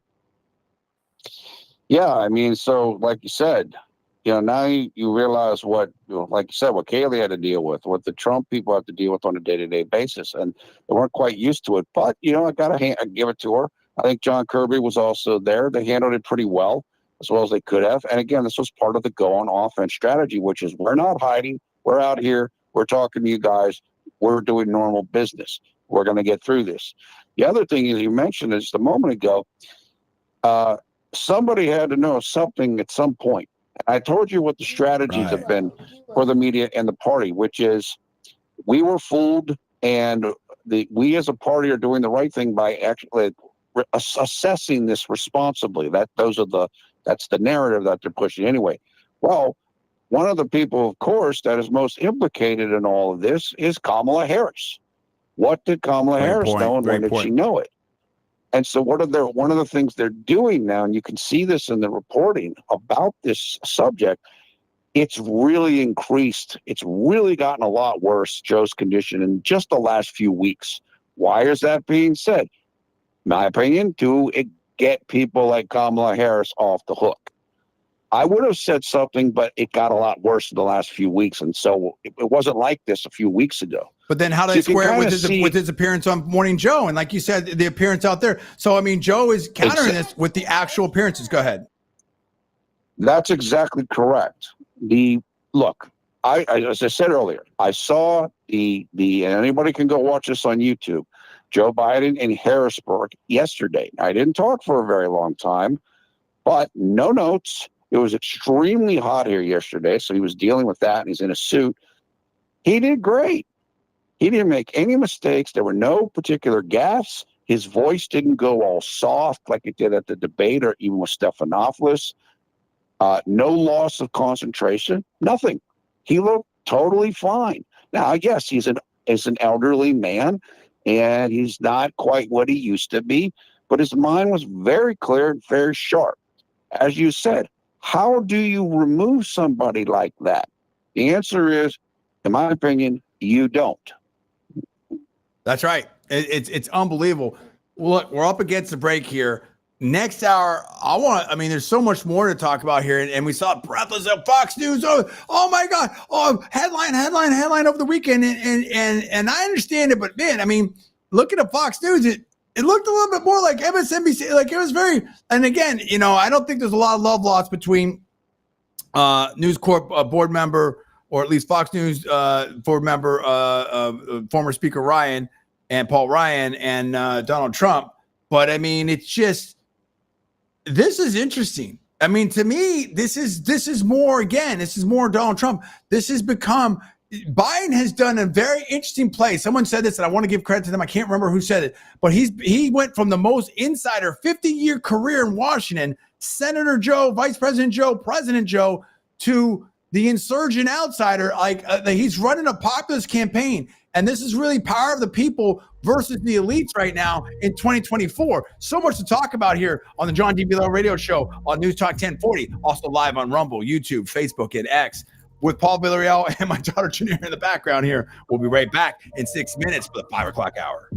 Yeah, I mean, so like you said, now you realize what, like you said, what Kayleigh had to deal with, what the Trump people have to deal with on a day-to-day basis, and they weren't quite used to it. But I gotta give it to her. I think John Kirby was also there. They handled it pretty well as they could have. And again, this was part of the go on offense strategy, which is we're not hiding. We're out here. We're talking to you guys. We're doing normal business. We're going to get through this. The other thing is you mentioned just a moment ago. Somebody had to know something at some point. I told you what the strategies have been for the media and the party, which is we were fooled, and we as a party are doing the right thing by actually assessing this responsibly. Those are the That's the narrative that they're pushing anyway. Well, one of the people, of course, that is most implicated in all of this is Kamala Harris. What did Kamala Harris know, and when did she know it? And so one of the things they're doing now, and you can see this in the reporting about this subject, it's really increased. It's really gotten a lot worse, Joe's condition, in just the last few weeks. Why is that being said? My opinion, to get people like Kamala Harris off the hook. I would have said something, but it got a lot worse in the last few weeks. And so it wasn't like this a few weeks ago. But then how do they square it with his appearance on Morning Joe? And like you said, the appearance out there. So, I mean, Joe is countering this with the actual appearances. Go ahead. That's exactly correct. Look, as I said earlier, I saw and anybody can go watch this on YouTube, Joe Biden in Harrisburg yesterday. I didn't talk for a very long time, but no notes. It was extremely hot here yesterday, so he was dealing with that, and he's in a suit. He did great. He didn't make any mistakes. There were no particular gaffes. His voice didn't go all soft like it did at the debate or even with Stephanopoulos. No loss of concentration, nothing. He looked totally fine. Now, I guess he's an elderly man, and he's not quite what he used to be, but his mind was very clear and very sharp. As you said, how do you remove somebody like that? The answer is, in my opinion, you don't. That's right. It's unbelievable. Look, we're up against the break here. Next hour, there's so much more to talk about here. And we saw breathless of Fox News. Oh my God. Oh, headline over the weekend. And I understand it, but man, I mean, looking at Fox News, it looked a little bit more like MSNBC. Like it was very, and again, I don't think there's a lot of love lost between News Corp board member, or at least Fox News board member, former Speaker Ryan and Paul Ryan and Donald Trump. But I mean, it's just, this is interesting. I mean, to me, this is more Donald Trump. This has become, Biden has done a very interesting play. Someone said this, and I want to give credit to them. I can't remember who said it, but he went from the most insider 50-year career in Washington, Senator Joe, Vice President Joe, President Joe, to the insurgent outsider. He's running a populist campaign. And this is really power of the people versus the elites right now in 2024. So much to talk about here on the John D. Villarreal Radio Show on News Talk 1040, also live on Rumble, YouTube, Facebook, and X. With Paul Villarreal and my daughter Junior in the background here. We'll be right back in 6 minutes for the 5 o'clock hour.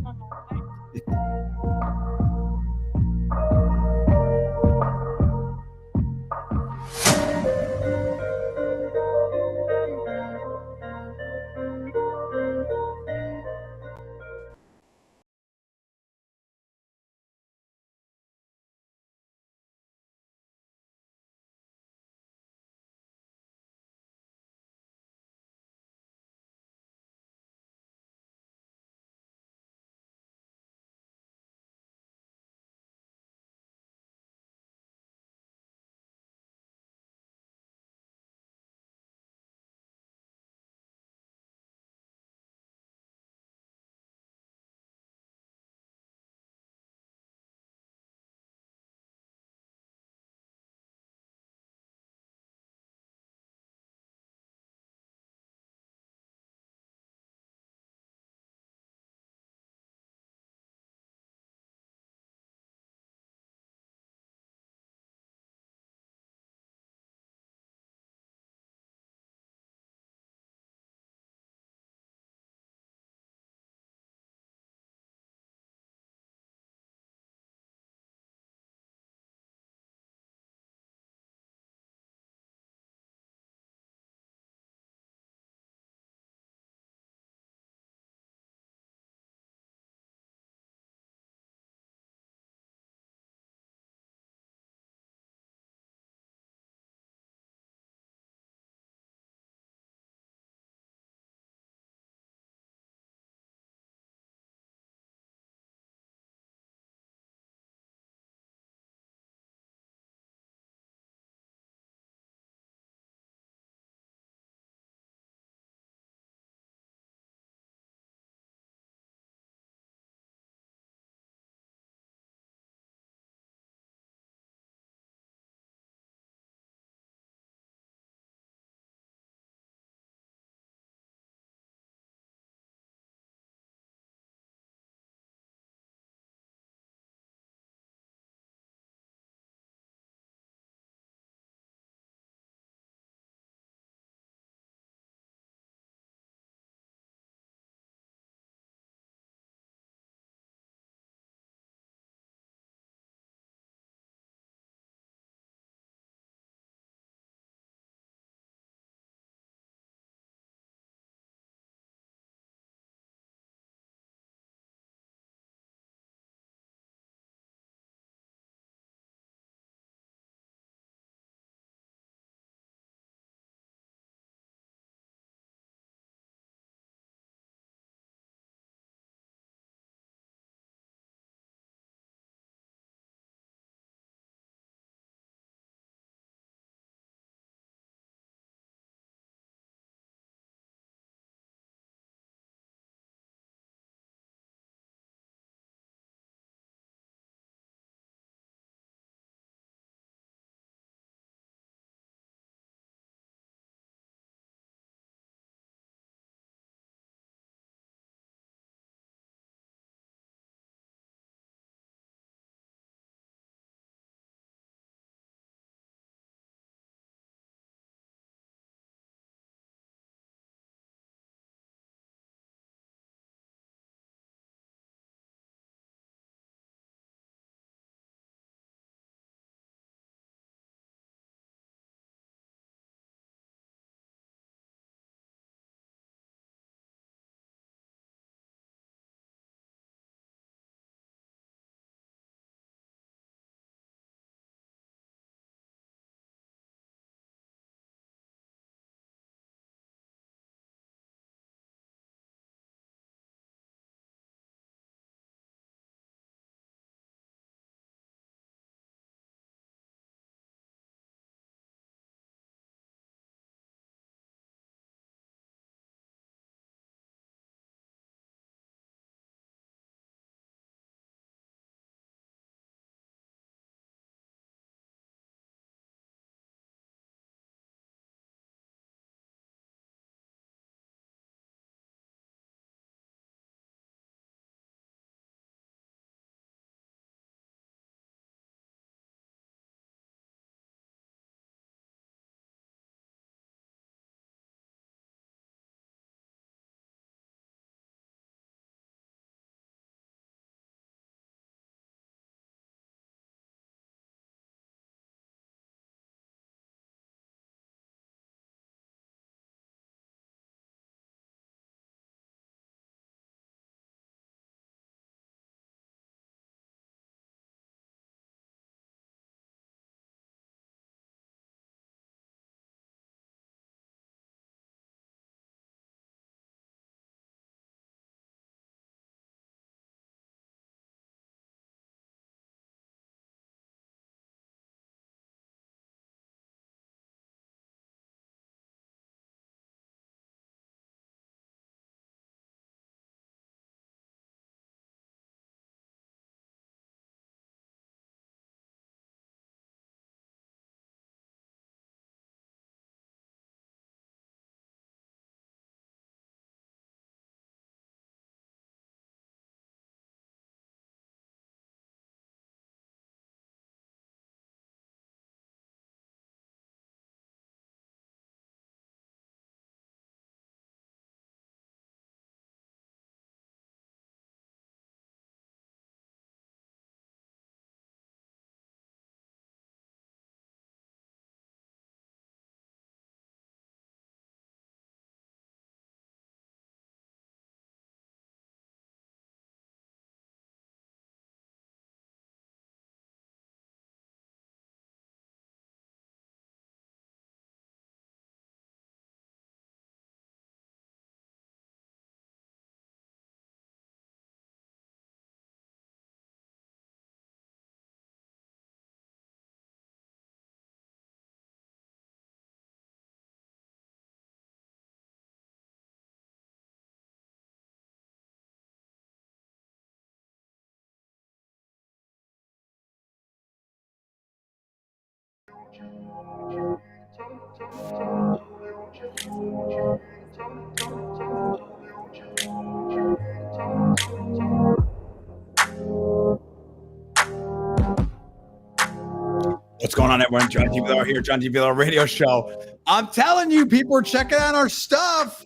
What's going on, everyone? John D. Villar here, John D. Villar Radio Show. I'm telling you, people are checking out our stuff.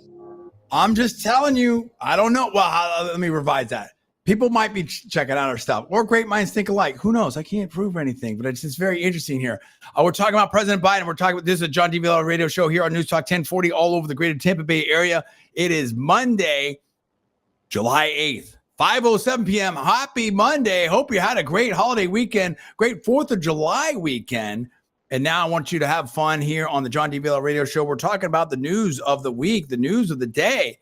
I'm just telling you. I don't know. Well, let me revise that. People might be checking out our stuff, or great minds think alike. Who knows? I can't prove anything, but it's just very interesting here. We're talking about President Biden. We're talking about this is a John D. Villar Radio Show here on Newstalk 1040 all over the greater Tampa Bay area. It is Monday, July 8th. 5:07 p.m. Happy Monday. Hope you had a great holiday weekend, great 4th of July weekend. And now I want you to have fun here on the John D. Villar Radio Show. We're talking about the news of the week, the news of the day.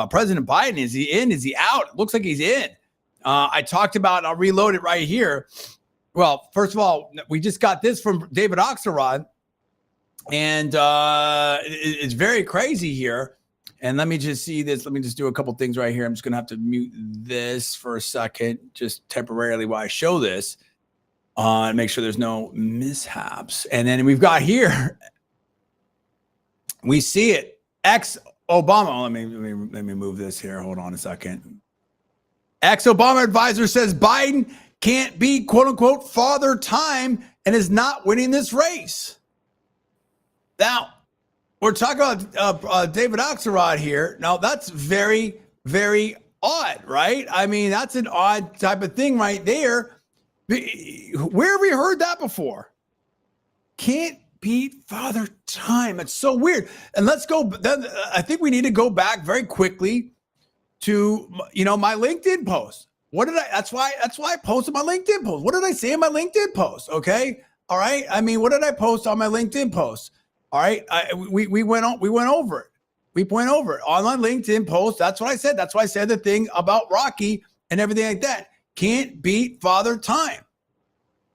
President Biden, is he in? Is he out? It looks like he's in. I talked about, I'll reload it right here. Well, first of all, we just got this from David Axelrod. And it's very crazy here. And let me just see this. Let me just do a couple things right here. I'm just going to have to mute this for a second, just temporarily while I show this, and make sure there's no mishaps. And then we've got here, we see it. Ex-Obama. Let me move this here. Hold on a second. Ex-Obama advisor says Biden can't be, quote unquote, father time and is not winning this race. Now, we're talking about David Axelrod here. Now, that's very, very odd, right? I mean, that's an odd type of thing right there. Where have we heard that before? Can't beat father time. It's so weird. And let's go. I think we need to go back very quickly to, my LinkedIn post. That's why I posted my LinkedIn post. What did I say in my LinkedIn post? Okay. All right. I mean, what did I post on my LinkedIn post? All right, we went over it. We went over it on my LinkedIn post. That's what I said. That's why I said the thing about Rocky and everything like that. Can't beat father time.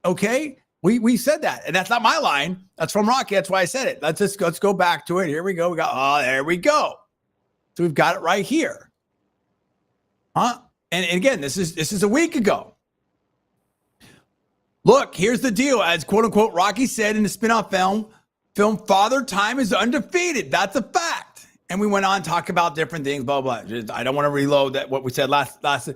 Okay, we said that, and that's not my line. That's from Rocky. That's why I said it. Let's go back to it. Here we go. There we go. So we've got it right here. Huh? And again, this is a week ago. Look, here's the deal. As quote unquote Rocky said in the spinoff film, Father Time is undefeated. That's a fact. And we went on to talk about different things, blah, blah. I don't want to reload that what we said last.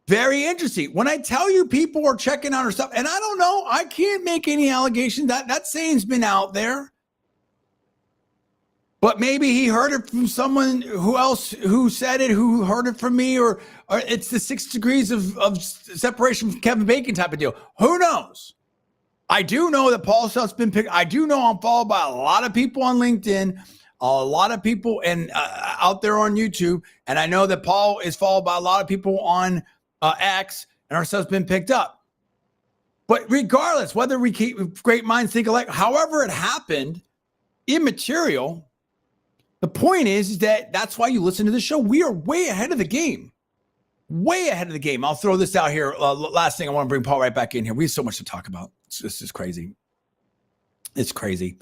Very interesting. When I tell you people are checking out our stuff, and I don't know, I can't make any allegations. That saying's been out there. But maybe he heard it from someone who said it, who heard it from me, or it's the 6 degrees of separation from Kevin Bacon type of deal. Who knows? I do know that Paul Stuff's been picked. I do know I'm followed by a lot of people on LinkedIn, a lot of people and out there on YouTube. And I know that Paul is followed by a lot of people on X, and our stuff's been picked up. But regardless, whether we keep great minds think alike, however it happened, immaterial. The point is that that's why you listen to the show. We are way ahead of the game. Way ahead of the game. I'll throw this out here. Last thing, I want to bring Paul right back in here. We have so much to talk about. This is crazy. It's crazy.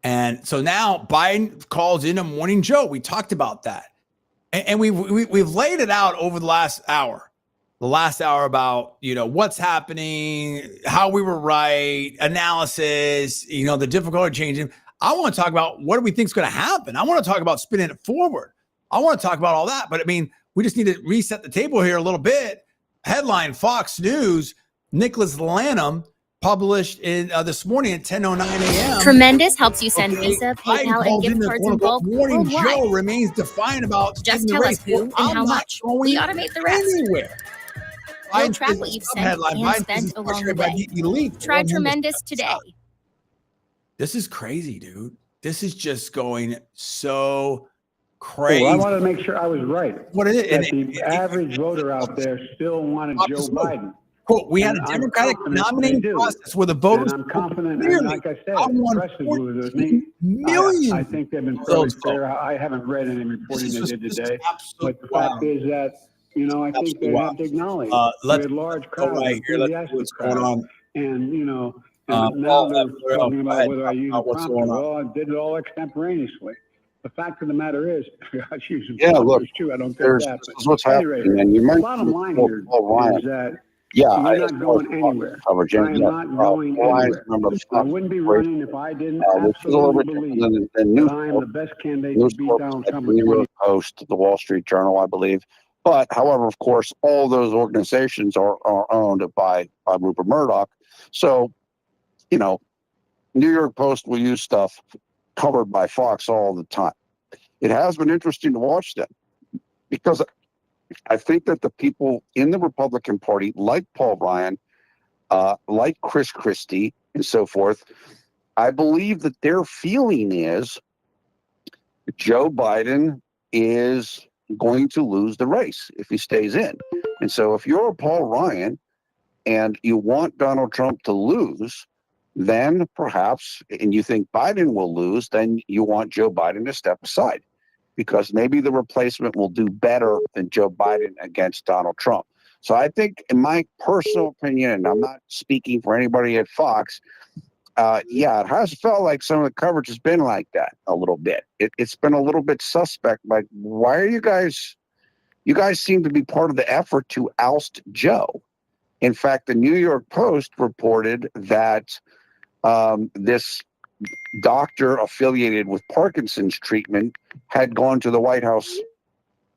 And so now Biden calls in a morning Joe. We talked about that. And we've laid it out over the last hour. The last hour about, what's happening, how we were right, analysis, the difficulty changing. I want to talk about what do we think is going to happen. I want to talk about spinning it forward. I want to talk about all that. But I mean, we just need to reset the table here a little bit. Headline, Fox News, Nicholas Lanham published in this morning at 10:09 a.m. Tremendous helps you send Visa, PayPal, and gift cards in bulk Morning worldwide. Joe remains defiant about Just tell us who and how much. We automate the rest. Anywhere. We'll track what you've sent and spent along the way. Try Tremendous today. This is crazy, dude. This is just going so crazy. Well, I wanted to make sure I was right. What is it? That the average voter out there still wanted Joe Biden. Cool. We had a Democratic nominating process where the voters. And I'm confident, and like I said, impressive with millions. I think they've been fairly fair. I haven't read any reporting they did today, but the fact is that I think they have to acknowledge let's a large crowd, right here. Let's see what's going on. And and now they're talking about whether I use a prompter. Well, I did it all extemporaneously. The fact of the matter is, I use look, too. I don't care that. This is what's happening. And you the bottom line here is that Yeah, You're not going anywhere. Coverage. I am not going anywhere. I wouldn't be running if I didn't absolutely believe that I am the best candidate to beat Donald Trump in New York Post, the Wall Street Journal, I believe. But, however, of course, all those organizations are owned by Rupert Murdoch. So, you know, New York Post will use stuff covered by Fox all the time. It has been interesting to watch them because I think that the people in the Republican Party, like Paul Ryan, like Chris Christie, and so forth, I believe that their feeling is Joe Biden is going to lose the race if he stays in. And so if you're Paul Ryan and you want Donald Trump to lose, then perhaps, and you think Biden will lose, then you want Joe Biden to step aside, because maybe the replacement will do better than Joe Biden against Donald Trump. So I think, in my personal opinion, and I'm not speaking for anybody at Fox, it has felt like some of the coverage has been like that a little bit. It's been a little bit suspect. Like, why are you guys seem to be part of the effort to oust Joe. In fact, the New York Post reported that this doctor affiliated with Parkinson's treatment had gone to the White House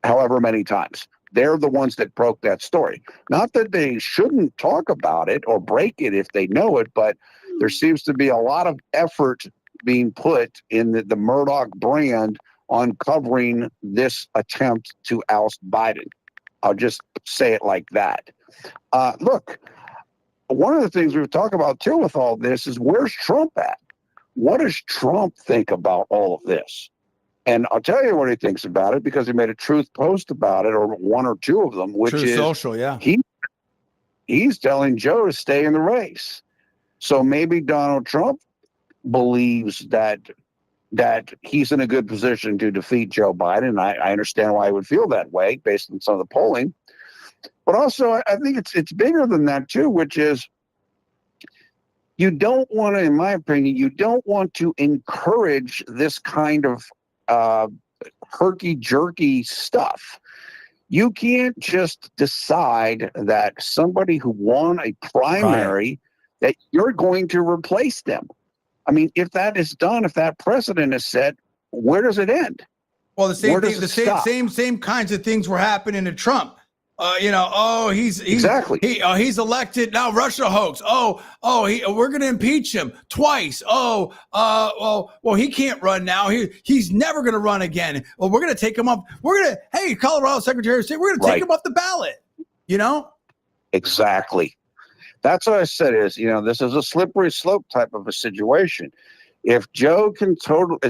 however many times. They're the ones that broke that story. Not that they shouldn't talk about it or break it if they know it, but there seems to be a lot of effort being put in the Murdoch brand on covering this attempt to oust Biden. I'll just say it like that. Look, one of the things we've talked about too with all this is, where's Trump at? What does Trump think about all of this? And I'll tell you what he thinks about it, because he made a truth post about it, or one or two of them, which Truth is Social, yeah. He's telling Joe to stay in the race. So maybe Donald Trump believes that he's in a good position to defeat Joe Biden. I understand why he would feel that way based on some of the polling. But also, I think it's bigger than that too, which is, you don't want to, in my opinion, you don't want to encourage this kind of herky-jerky stuff. You can't just decide that somebody who won a primary, that you're going to replace them. I mean, if that is done, if that precedent is set, where does it end? Well, same kinds of things were happening to Trump. He's exactly. He's elected now. Russia hoax. We're going to impeach him twice. He can't run now. He's never going to run again. Well, we're going to take him off. Hey, Colorado Secretary of State, we're going to take him off the ballot. Exactly. That's what I said is, this is a slippery slope type of a situation. If Joe can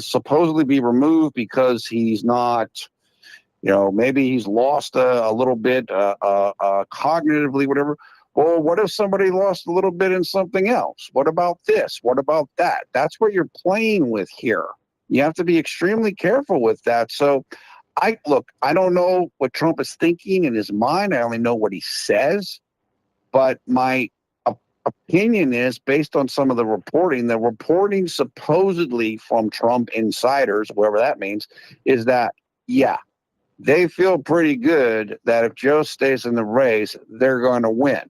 supposedly be removed because he's not, maybe he's lost a little bit cognitively, whatever. Well, what if somebody lost a little bit in something else? What about this? What about that? That's what you're playing with here. You have to be extremely careful with that. So I don't know what Trump is thinking in his mind. I only know what he says. But my opinion is, based on some of the reporting supposedly from Trump insiders, whoever that means, is that, they feel pretty good that if Joe stays in the race, they're going to win.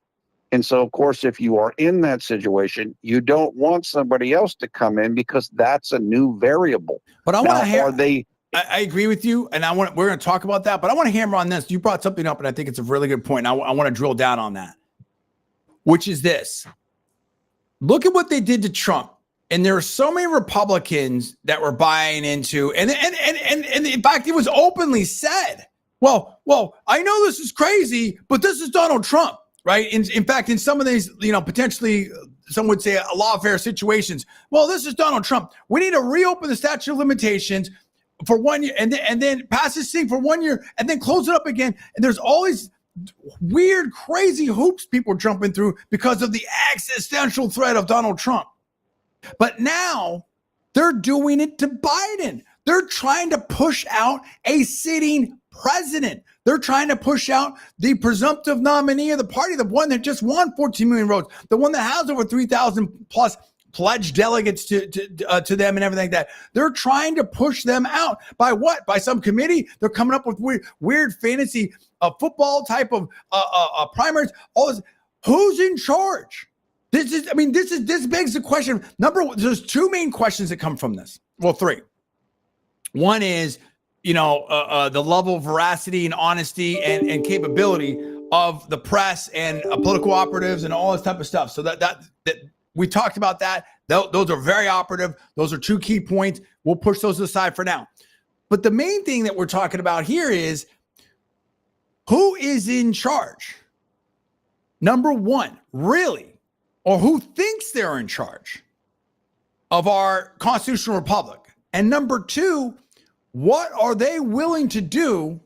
And so, of course, if you are in that situation, you don't want somebody else to come in, because that's a new variable. But I want to hear. I agree with you, and we're going to talk about that. But I want to hammer on this. You brought something up, and I think it's a really good point. I want to drill down on that, which is this. Look at what they did to Trump. And there are so many Republicans that were buying into, and in fact, it was openly said, well, I know this is crazy, but this is Donald Trump, right? In fact, in some of these, potentially, some would say lawfare situations, well, this is Donald Trump. We need to reopen the statute of limitations for 1 year, and then pass this thing for 1 year, and then close it up again. And there's all these weird, crazy hoops people are jumping through because of the existential threat of Donald Trump. But now they're doing it to Biden. They're trying to push out a sitting president. They're trying to push out the presumptive nominee of the party, the one that just won 14 million votes, the one that has over 3,000 plus pledged delegates to them and everything like that. They're trying to push them out by what? By some committee. They're coming up with weird fantasy football type of primaries. All this. Who's in charge? This begs the question. Number one, there's two main questions that come from this. Well, three. One is, the level of veracity and honesty and capability of the press and political operatives and all this type of stuff. So that we talked about that. Those are very operative. Those are two key points. We'll push those aside for now. But the main thing that we're talking about here is who is in charge? Number one, really, or who thinks they're in charge of our constitutional republic? And number two, what are they willing to do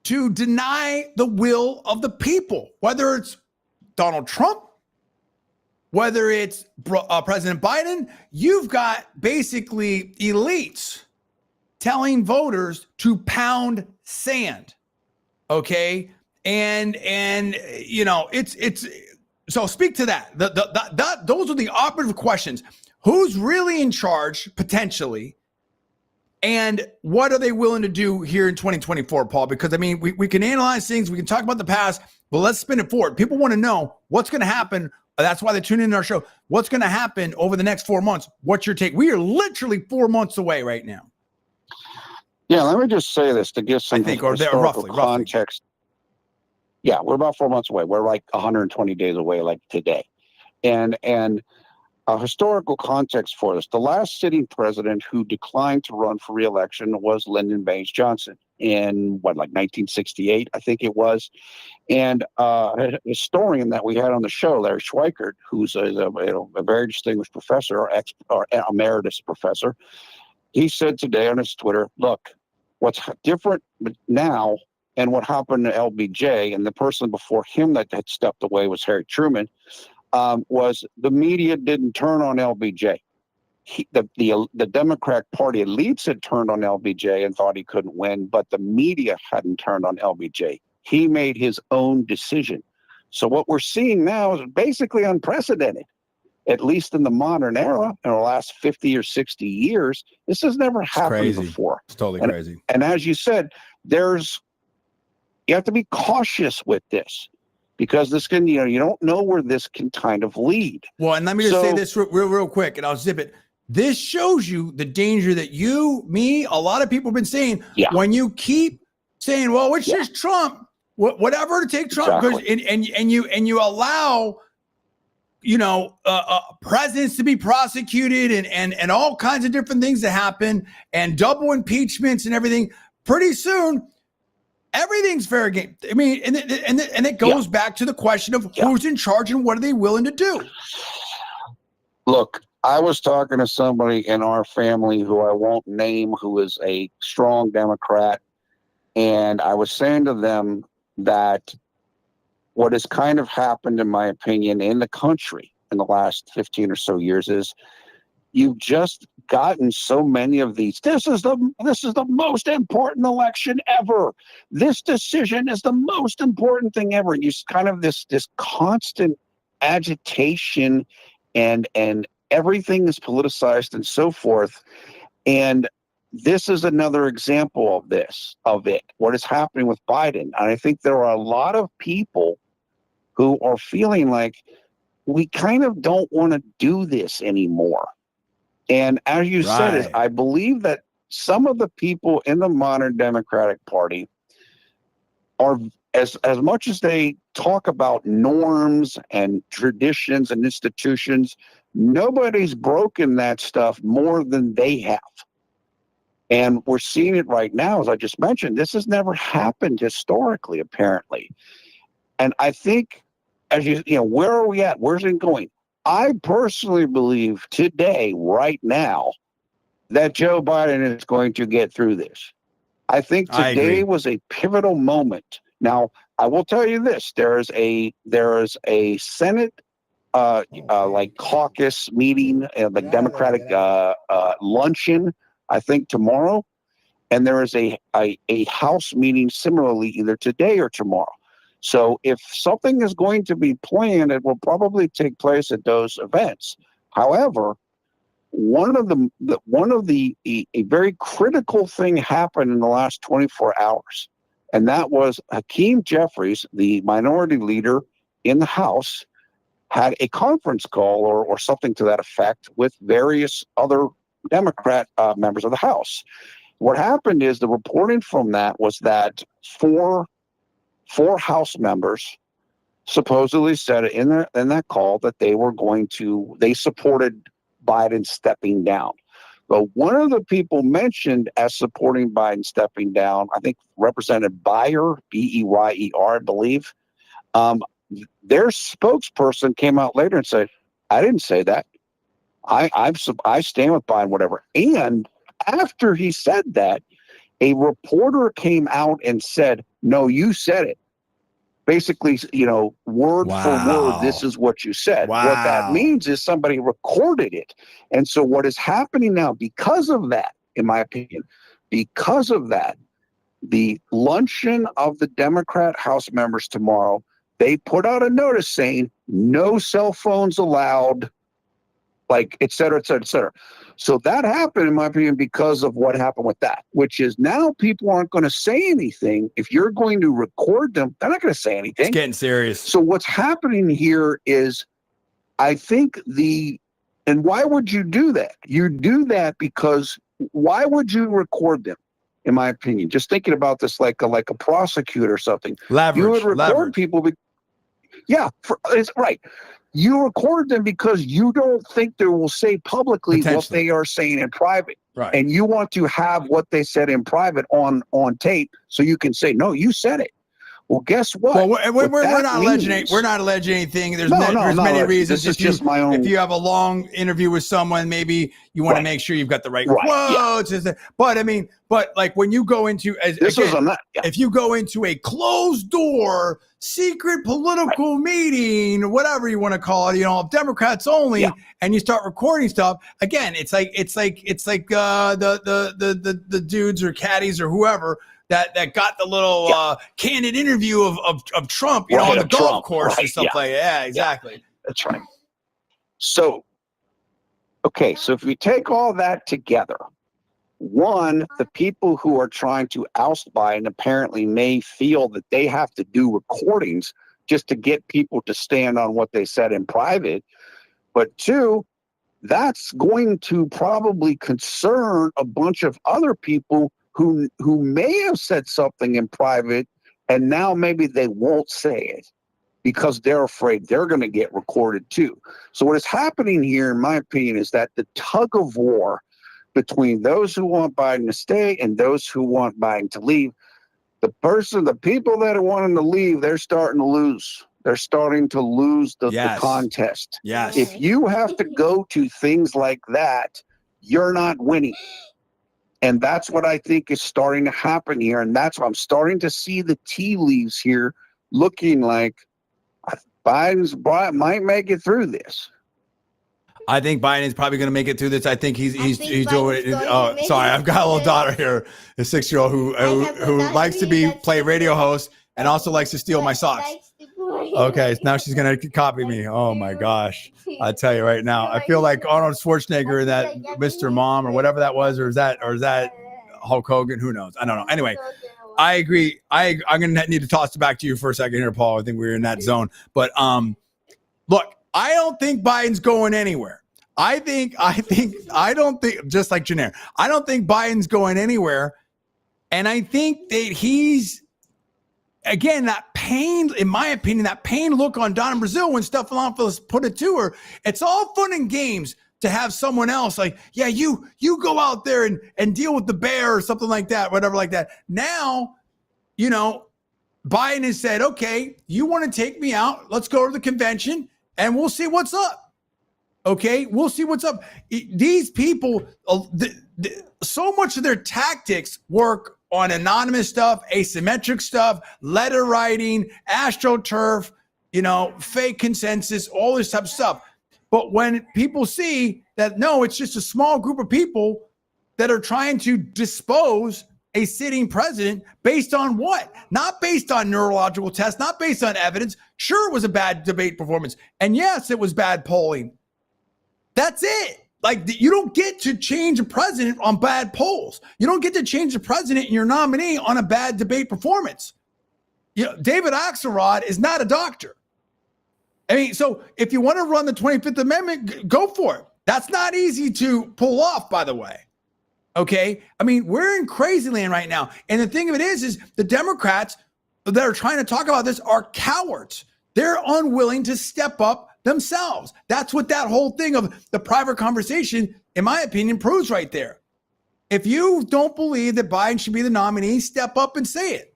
to deny the will of the people? Whether it's Donald Trump, whether it's President Biden, you've got basically elites telling voters to pound sand. Okay. And it's so speak to that. Those are the operative questions. Who's really in charge potentially? And what are they willing to do here in 2024, Paul? Because we can analyze things, we can talk about the past, but let's spin it forward. People want to know what's going to happen. That's why they tune in our show. What's going to happen over the next 4 months? What's your take? We are literally 4 months away right now. Yeah, let me just say this to give some historical context. Yeah, we're about 4 months away. We're like 120 days away, like today. And a historical context for this. The last sitting president who declined to run for re-election was Lyndon Baines Johnson in 1968, I think it was. And a historian that we had on the show, Larry Schweikert, who's a very distinguished professor or emeritus professor, he said today on his Twitter, look, what's different now and what happened to LBJ, and the person before him that had stepped away was Harry Truman, was the media didn't turn on LBJ. The Democrat Party elites had turned on LBJ and thought he couldn't win, but the media hadn't turned on LBJ. He made his own decision. So what we're seeing now is basically unprecedented, at least in the modern era, in the last 50 or 60 years. This has never happened before. It's totally crazy. And as you said, you have to be cautious with this. Because this can, you don't know where this can kind of lead. Well, and let me just say this real quick, and I'll zip it. This shows you the danger that a lot of people have been saying. Yeah. When you keep saying, "Well, it's just Trump," whatever to take Trump, because and you allow, presidents to be prosecuted and all kinds of different things to happen and double impeachments and everything. Pretty soon, everything's fair game. And it goes back to the question of who's in charge and what are they willing to do? Look, I was talking to somebody in our family who I won't name, who is a strong Democrat, and I was saying to them that what has kind of happened, in my opinion, in the country in the last 15 or so years is you've just gotten so many of these. This is the most important election ever. This decision is the most important thing ever. You kind of this constant agitation and everything is politicized and so forth. And this is another example of it, what is happening with Biden. And I think there are a lot of people who are feeling like we kind of don't want to do this anymore. And as you said, I believe that some of the people in the modern Democratic Party are, as much as they talk about norms and traditions and institutions, nobody's broken that stuff more than they have. And we're seeing it right now, as I just mentioned. This has never happened historically, apparently. And I think, where are we at? Where's it going? I personally believe today, right now, that Joe Biden is going to get through this. I think today was a pivotal moment. Now, I will tell you this: there is a Senate caucus meeting, the Democratic luncheon, I think tomorrow, and there is a House meeting similarly either today or tomorrow. So if something is going to be planned, it will probably take place at those events. However, a very critical thing happened in the last 24 hours, and that was Hakeem Jeffries, the minority leader in the House had a conference call or something to that effect with various other Democrat members of the House. What happened is the reporting from that was that four House members supposedly said in that call that they supported Biden stepping down. But one of the people mentioned as supporting Biden stepping down, I think Representative Beyer, B-E-Y-E-R, I believe, their spokesperson came out later and said, I didn't say that. I stand with Biden, whatever. And after he said that, a reporter came out and said, no, you said it. Basically, word for word, this is what you said. Wow. What that means is somebody recorded it. And so what is happening now, because of that, in my opinion, because of that, the luncheon of the Democrat House members tomorrow, they put out a notice saying no cell phones allowed, like et cetera, et cetera, et cetera. So that happened, in my opinion, because of what happened with that, which is now people aren't going to say anything. If you're going to record them, they're not going to say anything. It's getting serious. So what's happening here is, I think and why would you do that? You do that because why would you record them? In my opinion, just thinking about this like a prosecutor or something. Leverage. You would record people. It's right. You record them because you don't think they will say publicly what they are saying in private. Right. And you want to have what they said in private on tape so you can say, no, you said it. Well, guess what? Well, we're not alleging anything. There's many reasons. This is just my own. If you have a long interview with someone, maybe you want to make sure you've got the right quotes. Yeah. But like when you go into if you go into a closed door secret political meeting, whatever you want to call it, of Democrats only, and you start recording stuff, again, it's like the dudes or caddies or whoever that got the little candid interview of Trump, on the golf course and stuff like that. Yeah, exactly. Yeah, that's right. So, okay, so if we take all that together, one, the people who are trying to oust Biden apparently may feel that they have to do recordings just to get people to stand on what they said in private. But two, that's going to probably concern a bunch of other people who may have said something in private, and now maybe they won't say it because they're afraid they're going to get recorded too. So what is happening here, in my opinion, is that the tug of war between those who want Biden to stay and those who want Biden to leave, the people that are wanting to leave, they're starting to lose. They're starting to lose the contest. Yes. If you have to go to things like that, you're not winning. And that's what I think is starting to happen here. And that's what I'm starting to see the tea leaves here looking like Biden might make it through this. I think Biden is probably going to make it through this. I think he's doing it. Oh, sorry. I've got a little daughter here, a 6-year-old who likes to play radio host and also likes to steal my socks. Okay, now she's going to copy me. Oh my gosh. I tell you right now, I feel like Arnold Schwarzenegger in that Mr. Mom or whatever that was, or is that Hulk Hogan? Who knows? I don't know. Anyway, I agree. I'm going to need to toss it back to you for a second here, Paul. I think we're in that zone. But look, I don't think Biden's going anywhere. I don't think, just like Janelle, I don't think Biden's going anywhere. And I think that he's, again, that pain, in my opinion, that pain look on Donna Brazile when Stephanopoulos put it to her, it's all fun and games to have someone else like, yeah, you go out there and deal with the bear or something like that, whatever like that. Now, Biden has said, okay, you want to take me out, let's go to the convention and we'll see what's up. Okay, we'll see what's up. These people, so much of their tactics work on anonymous stuff, asymmetric stuff, letter writing, AstroTurf, fake consensus, all this type of stuff. But when people see that, no, it's just a small group of people that are trying to dispose a sitting president based on what? Not based on neurological tests, not based on evidence. Sure, it was a bad debate performance. And yes, it was bad polling. That's it. Like, you don't get to change a president on bad polls. You don't get to change the president and your nominee on a bad debate performance. David Axelrod is not a doctor. I mean, so if you want to run the 25th Amendment, go for it. That's not easy to pull off, by the way. Okay? I mean, we're in crazy land right now. And the thing of it is the Democrats that are trying to talk about this are cowards. They're unwilling to step up themselves. That's what that whole thing of the private conversation, in my opinion, proves right there. If you don't believe that Biden should be the nominee, step up and say it.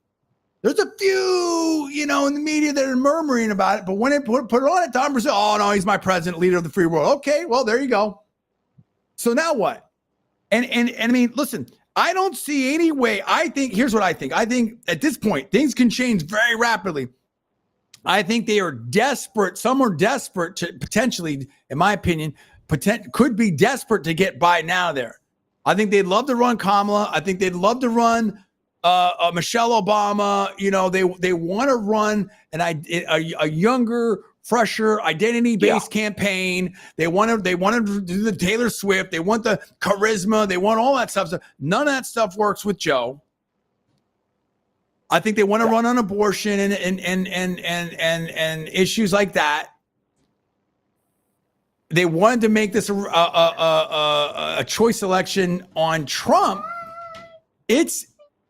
There's a few, in the media that are murmuring about it, but when it put it on it, Tom Brazil, oh no, he's my president, leader of the free world. Okay, well, there you go. So now what? And I mean, listen, I don't see any way. Here's what I think. I think at this point, things can change very rapidly. I think they are desperate. Some are desperate to potentially, in my opinion, could be desperate to get Biden out of there. I think they'd love to run Kamala. I think they'd love to run Michelle Obama. They want to run a younger, fresher, identity-based campaign. They want to do the Taylor Swift. They want the charisma. They want all that stuff. So none of that stuff works with Joe. I think they want to run on abortion and issues like that. They wanted to make this a choice election on Trump. It's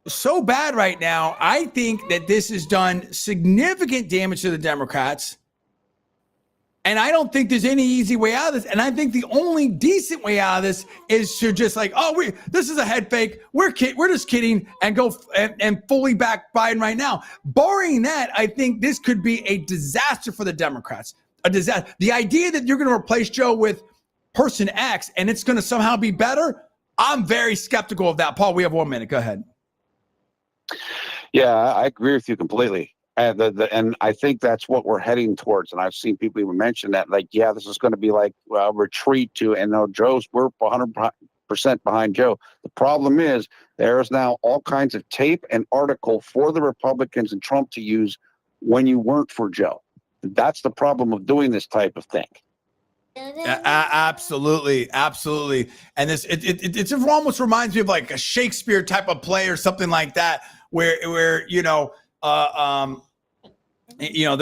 so bad right now. I think that this has done significant damage to the Democrats. And I don't think there's any easy way out of this. And I think the only decent way out of this is to just this is a head fake. We're just kidding and go and fully back Biden right now. Barring that, I think this could be a disaster for the Democrats. A disaster. The idea that you're going to replace Joe with person X and it's going to somehow be better, I'm very skeptical of that. Paul, we have 1 minute. Go ahead. Yeah, I agree with you completely. And I think that's what we're heading towards. And I've seen people even mention that, this is going to be like a retreat to, and no, we're 100% behind Joe. The problem is there's now all kinds of tape and article for the Republicans and Trump to use when you weren't for Joe. That's the problem of doing this type of thing. Absolutely. And this, it almost reminds me of like a Shakespeare type of play or something like that, where they're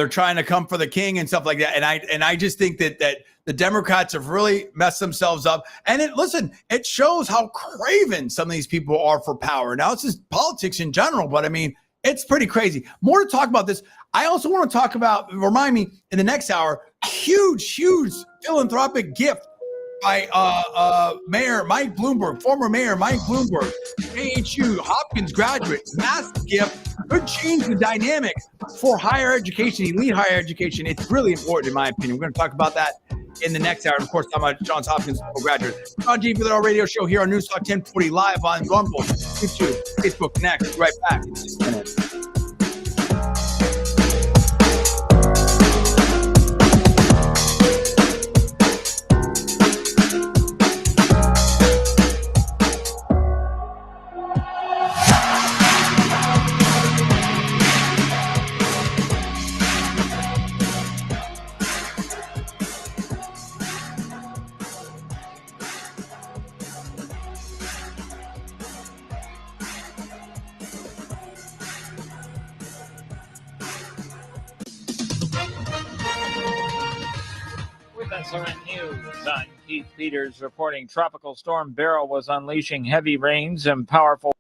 trying to come for the king and stuff like that. And I just think that the Democrats have really messed themselves up. And it shows how craven some of these people are for power. Now it's just politics in general, but I mean, it's pretty crazy. More to talk about this. I also want to talk about, remind me in the next hour, huge philanthropic gift by Mayor Mike Bloomberg, former Mayor Mike Bloomberg, AHU, Hopkins graduate, massive gift, could change the dynamics for higher education, elite higher education. It's really important, in my opinion. We're going to talk about that in the next hour. And of course, talking about Johns Hopkins graduate. John G. Villarreal radio show here on Newstalk 1040 live on Rumble, YouTube, Facebook, next. Right back in 6 minutes. SRN News. I'm Keith Peters reporting Tropical Storm Beryl was unleashing heavy rains and powerful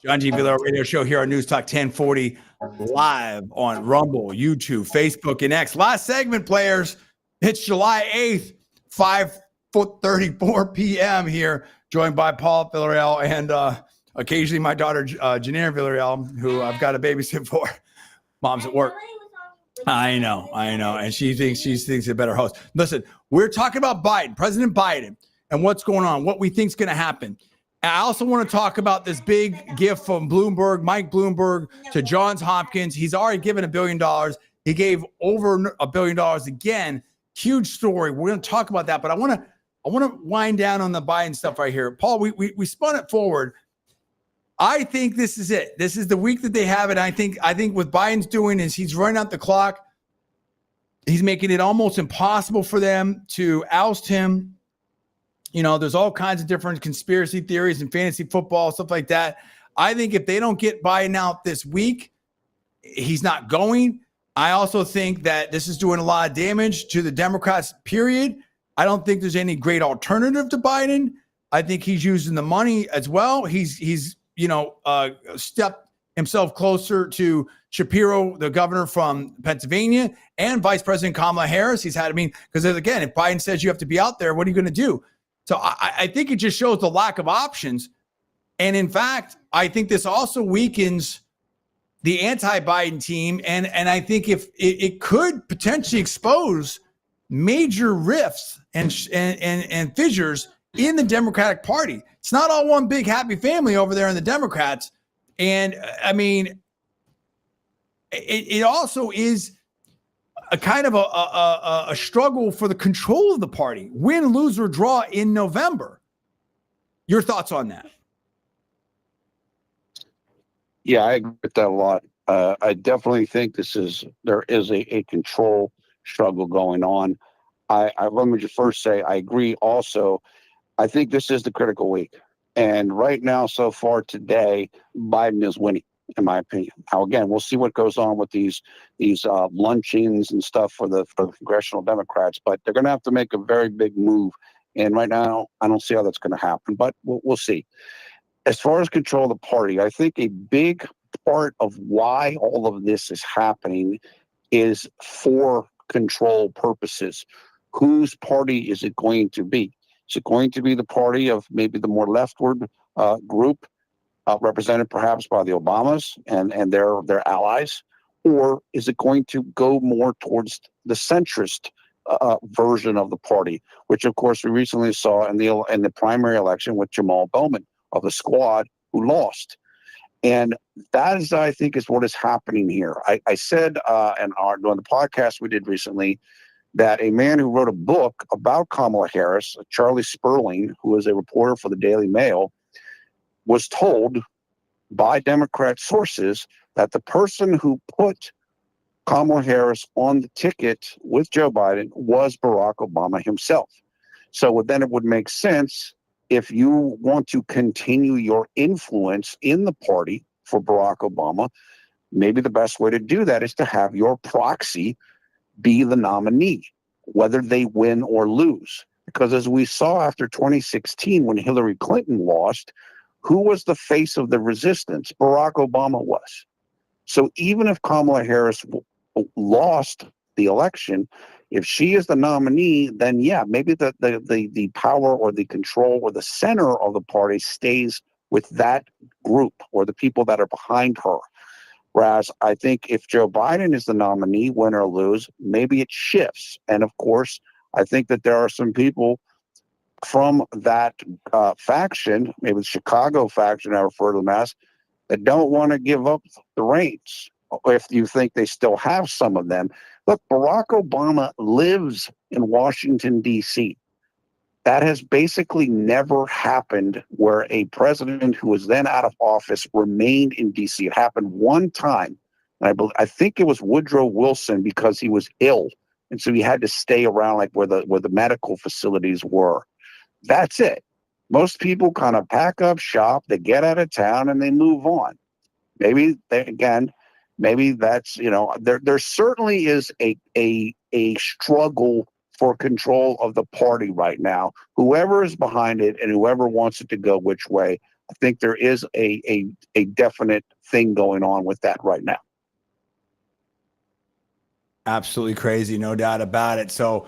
John D. Villarreal Radio Show here on News Talk 1040, live on Rumble, YouTube, Facebook, and X. Last segment, players. It's July 8th, 5:34 p.m. here, joined by Paul Villarreal and occasionally my daughter, Janine Villarreal, who I've got to babysit for. Mom's at work. I know. And she thinks a better host. Listen, we're talking about Biden, President Biden, and what's going on, what we think is going to happen. And I also want to talk about this big gift from Mike Bloomberg to Johns Hopkins. He's already given $1 billion. He gave over $1 billion again. Huge story. We're going to talk about that, but I want to wind down on the Biden stuff right here. Paul, we spun it forward. I think this is it. This is the week that they have it. I think what Biden's doing is he's running out the clock. He's making it almost impossible for them to oust him. You know, there's all kinds of different conspiracy theories and fantasy football, stuff like that. I think if they don't get Biden out this week, he's not going. I also think that this is doing a lot of damage to the Democrats, period. I don't think there's any great alternative to Biden. I think he's using the money as well. He's stepped himself closer to Shapiro, the governor from Pennsylvania, and Vice President Kamala Harris. Because again, if Biden says you have to be out there, what are you going to do? So I think it just shows the lack of options. And in fact, I think this also weakens the anti-Biden team. And I think if it could potentially expose major rifts and fissures in the Democratic Party. It's not all one big happy family over there in the Democrats. And I mean, it also is a kind of a struggle for the control of the party, win, lose, or draw in November. Your thoughts on that? Yeah, I agree with that a lot. I definitely think there is a control struggle going on. Let me just first say, I agree also. I think this is the critical week. And right now, so far today, Biden is winning, in my opinion. Now, again, we'll see what goes on with these luncheons and stuff for the congressional Democrats, but they're going to have to make a very big move. And right now, I don't see how that's going to happen, but we'll see. As far as control of the party, I think a big part of why all of this is happening is for control purposes. Whose party is it going to be? Is it going to be the party of maybe the more leftward group, represented perhaps by the Obamas and their allies? Or is it going to go more towards the centrist version of the party, which, of course, we recently saw in the primary election with Jamal Bowman of the Squad, who lost? And that is, I think, is what is happening here. I said during the podcast we did recently that a man who wrote a book about Kamala Harris, Charlie Sperling, who is a reporter for the Daily Mail, was told by Democrat sources that the person who put Kamala Harris on the ticket with Joe Biden was Barack Obama himself. So then it would make sense, if you want to continue your influence in the party for Barack Obama, maybe the best way to do that is to have your proxy be the nominee, whether they win or lose. Because as we saw after 2016, when Hillary Clinton lost, who was the face of the resistance? Barack Obama was. So even if Kamala Harris lost the election, if she is the nominee, then yeah, maybe the power or the control or the center of the party stays with that group or the people that are behind her. Whereas I think if Joe Biden is the nominee, win or lose, maybe it shifts. And of course, I think that there are some people from that faction, maybe the Chicago faction I refer to them as, that don't want to give up the reins. If you think they still have some of them. Look, Barack Obama lives in Washington, D.C. That has basically never happened where a president who was then out of office remained in D.C. It happened one time. And I think it was Woodrow Wilson, because he was ill. And so he had to stay around like where the medical facilities were. That's it. Most people kind of pack up shop, they get out of town, and they move on. Maybe that's, there certainly is a struggle for control of the party right now. Whoever is behind it and whoever wants it to go which way, I think there is a definite thing going on with that right now. Absolutely crazy, no doubt about it. So,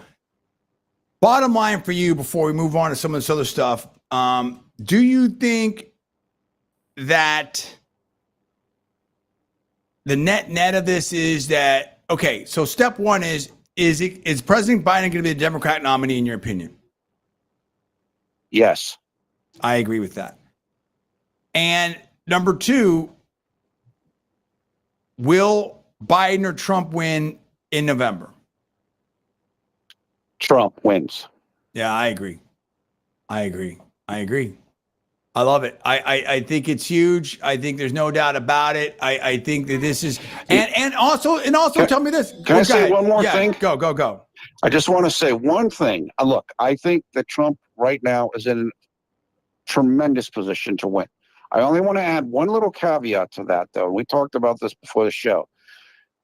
bottom line for you before we move on to some of this other stuff, do you think that the net of this is that, okay, so step one is President Biden going to be the Democrat nominee in your opinion? Yes. I agree with that. And number two, will Biden or Trump win in November? Trump wins. Yeah, I agree. I love it. I think it's huge. I think there's no doubt about it. I think that this is and also tell me this. Can I say one more thing? Go. I just want to say one thing. Look, I think that Trump right now is in a tremendous position to win. I only want to add one little caveat to that, though. We talked about this before the show.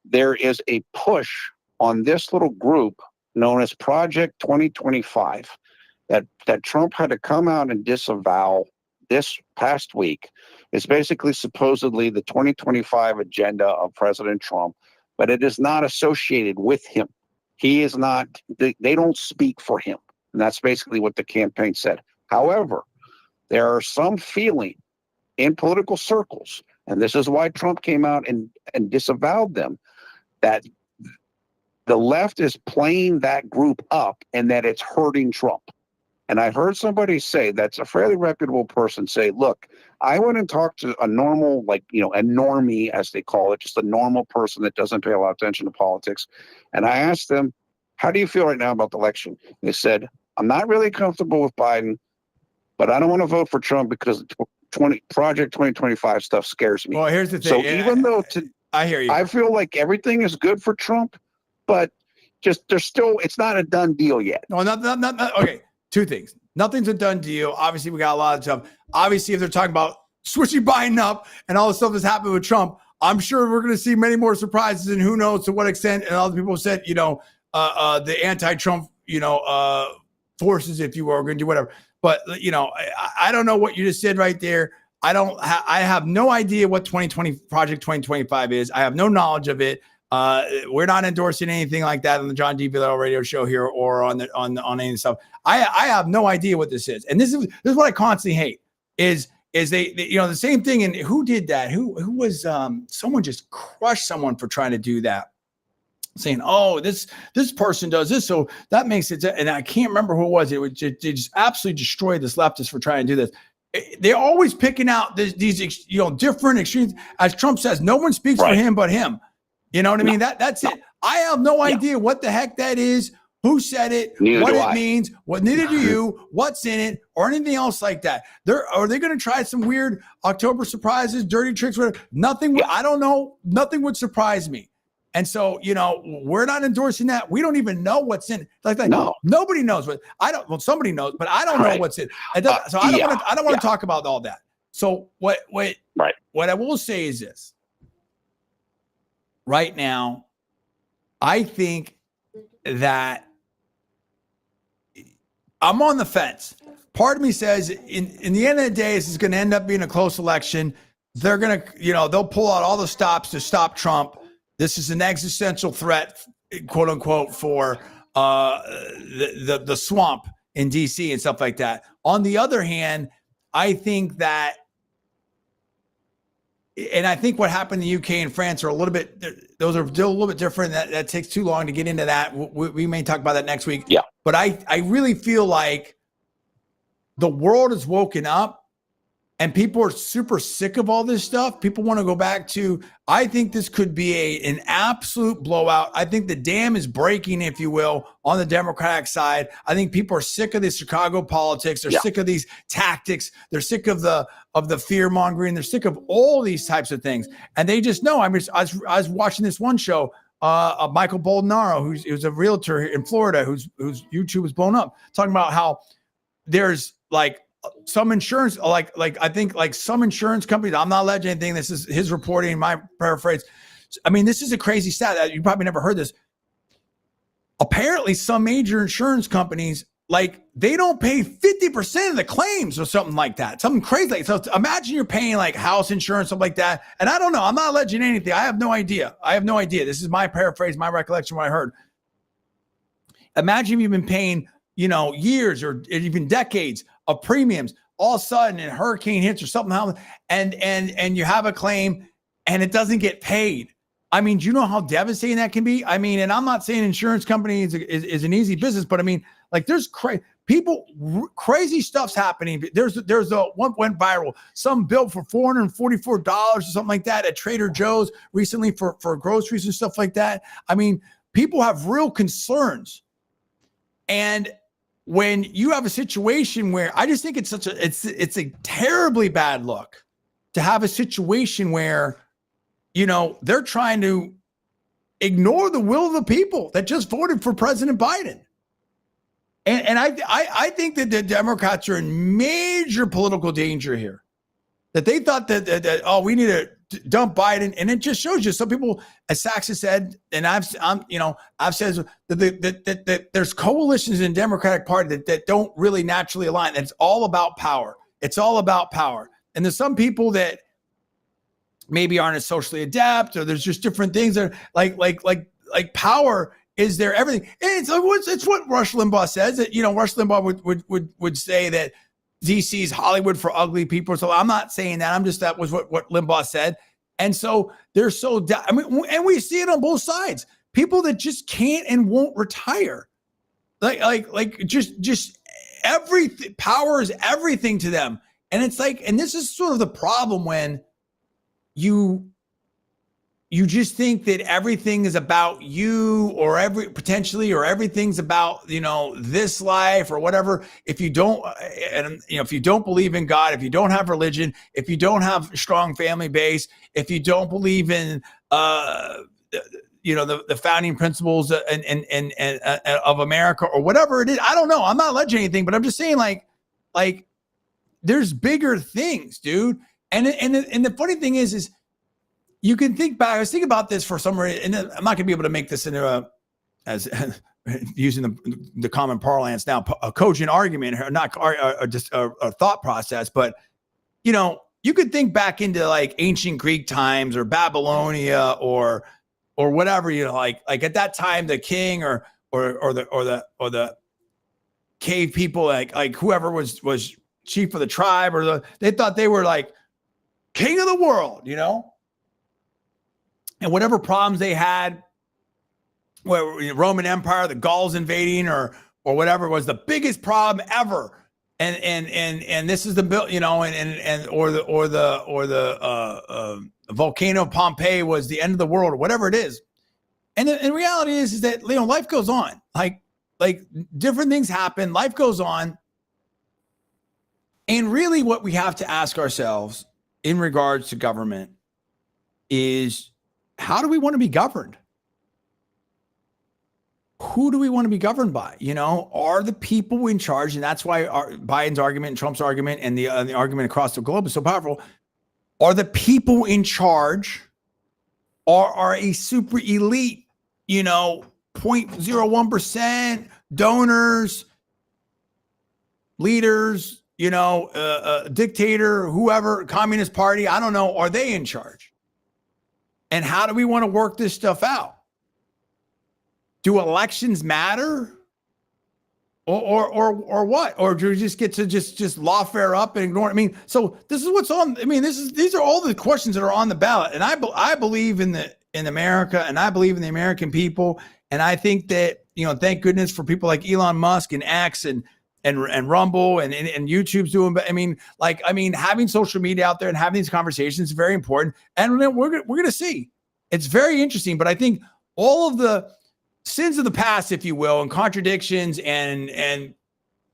There is a push on this little group known as Project 2025 that Trump had to come out and disavow this past week. It's basically supposedly the 2025 agenda of President Trump, but it is not associated with him. He is not, they don't speak for him. And that's basically what the campaign said. However, there are some feeling in political circles, and this is why Trump came out and disavowed them, that the left is playing that group up and that it's hurting Trump. And I heard somebody say, that's a fairly reputable person, say, look, I went and talked to a normal, a normie, as they call it, just a normal person that doesn't pay a lot of attention to politics. And I asked them, how do you feel right now about the election? They said, I'm not really comfortable with Biden, but I don't want to vote for Trump because Project 2025 stuff scares me. Well, here's the thing. So even though I hear you, I feel like everything is good for Trump, but just it's not a done deal yet. No, not okay. Two things. Nothing's a done deal. Obviously, we got a lot of stuff. Obviously, if they're talking about switching Biden up and all the stuff that's happened with Trump, I'm sure we're going to see many more surprises, and who knows to what extent. And other people said, the anti-Trump, forces, if you will, are going to do whatever. But, I don't know what you just said right there. I have no idea what Project 2025 is. I have no knowledge of it. We're not endorsing anything like that on the John D. Villarreal radio show here or on any stuff. I have no idea what this is. And this is what I constantly hate is they the same thing. And who did that? Who was someone just crushed someone for trying to do that, saying, oh, this person does this, so that makes it. And I can't remember who it was. They just absolutely destroyed this leftist for trying to do this. They're always picking out these different extremes. As Trump says, no one speaks for him but him. You know what I mean? That's it. I have no idea what the heck that is, who said it, what it means, neither do you, what's in it, or anything else like that. Are they going to try some weird October surprises, dirty tricks, whatever? Nothing. I don't know. Nothing would surprise me. And so, we're not endorsing that. We don't even know what's in it. No. Nobody knows what somebody knows, but I don't know what's in it. So I don't want to talk about all that. So what I will say is this. Right now, I think that I'm on the fence. Part of me says in the end of the day, this is going to end up being a close election. They're going to, they'll pull out all the stops to stop Trump. This is an existential threat, quote unquote, for the swamp in DC and stuff like that. On the other hand, I think that, and I think what happened in the UK and France are a little bit, those are still a little bit different. That takes too long to get into that. We may talk about that next week. Yeah. But I really feel like the world has woken up and people are super sick of all this stuff. People want to go back to, I think this could be an absolute blowout. I think the dam is breaking, if you will, on the Democratic side. I think people are sick of the Chicago politics. They're sick of these tactics. They're sick of the fear mongering. They're sick of all these types of things. And they just know. I was watching this one show, Michael Boldenaro, who's a realtor in Florida, whose YouTube was blown up, talking about how there's some insurance, I think some insurance companies, I'm not alleging anything. This is his reporting, my paraphrase. I mean, this is a crazy stat. You probably never heard this. Apparently, some major insurance companies like they don't pay 50% of the claims or something like that. Something crazy. So imagine you're paying like house insurance, something like that. And I don't know. I'm not alleging anything. I have no idea. This is my paraphrase, my recollection, what I heard. Imagine you've been paying, years or even decades of premiums. All of a sudden, a hurricane hits or something, and you have a claim and it doesn't get paid. I mean, do you know how devastating that can be? I mean, and I'm not saying insurance company is an easy business, but I mean, like there's crazy stuff's happening. There's a one went viral, some bill for $444 or something like that at Trader Joe's recently for groceries and stuff like that. I mean, people have real concerns. And when you have a situation where I just think it's a terribly bad look to have a situation where, they're trying to ignore the will of the people that just voted for President Biden. And I think that the Democrats are in major political danger here, that they thought that we need to dump Biden. And it just shows you some people, as Sachs has said, and I've said that there's coalitions in the Democratic Party that don't really naturally align. It's all about power. It's all about power. And there's some people that maybe aren't as socially adept, or there's just different things that are like power is there everything. And it's what Rush Limbaugh says, that, Rush Limbaugh would say that DC's Hollywood for ugly people. So I'm not saying that. I'm just, that was what Limbaugh said. And so they're so, and we see it on both sides. People that just can't and won't retire. Just everything, power is everything to them. And it's like, and this is sort of the problem when you just think that everything is about you, or everything's about, this life or whatever. If you don't, if you don't believe in God, if you don't have religion, if you don't have a strong family base, if you don't believe in, the founding principles of America or whatever it is, I don't know. I'm not alleging anything, but I'm just saying like there's bigger things, dude. And the funny thing is you can think back. I was thinking about this for some reason, and I'm not gonna be able to make this into as using the common parlance now, a cogent argument, or not, or just a thought process. But you could think back into like ancient Greek times or Babylonia or whatever. Like at that time, the king or the cave people, like whoever was chief of the tribe, they thought they were like king of the world, and whatever problems they had, where Roman Empire, the Gauls invading or whatever, was the biggest problem ever. And this is the bill, or the volcano of Pompeii was the end of the world, or whatever it is. And the reality is that life goes on. Like different things happen, life goes on. And really what we have to ask ourselves in regards to government is, how do we want to be governed? Who do we want to be governed by? Are the people in charge? And that's why Biden's argument and Trump's argument and the argument across the globe is so powerful. Are the people in charge, or are a super elite, 0.01% donors, leaders, dictator, whoever, Communist Party, I don't know, are they in charge? And how do we want to work this stuff out? Do elections matter? Or what? Or do we just get to just lawfare up and ignore it? I mean, so this is what's on. I mean, these are all the questions that are on the ballot. And I believe in America, and I believe in the American people. And I think that, thank goodness for people like Elon Musk and X and Rumble and YouTube's doing. But I mean, having social media out there and having these conversations is very important. And we're going to see. It's very interesting. But I think all of the sins of the past, if you will, and contradictions and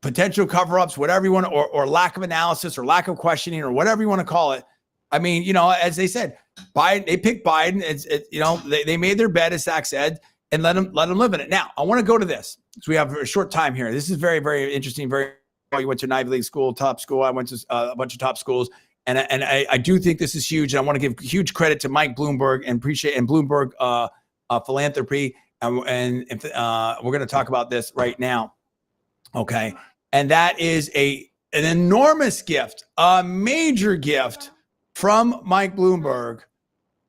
potential cover-ups, whatever you want to, or lack of analysis or lack of questioning or whatever you want to call it. I mean, as they said, Biden, they picked Biden. They made their bed, as Zach said, and let them live in it. Now, I want to go to this. So we have a short time here. This is very, very interesting. You went to an Ivy League school, top school. I went to a bunch of top schools. And I do think this is huge. And I want to give huge credit to Mike Bloomberg and Bloomberg Philanthropy. And we're going to talk about this right now. Okay. And that is an enormous gift, a major gift from Mike Bloomberg,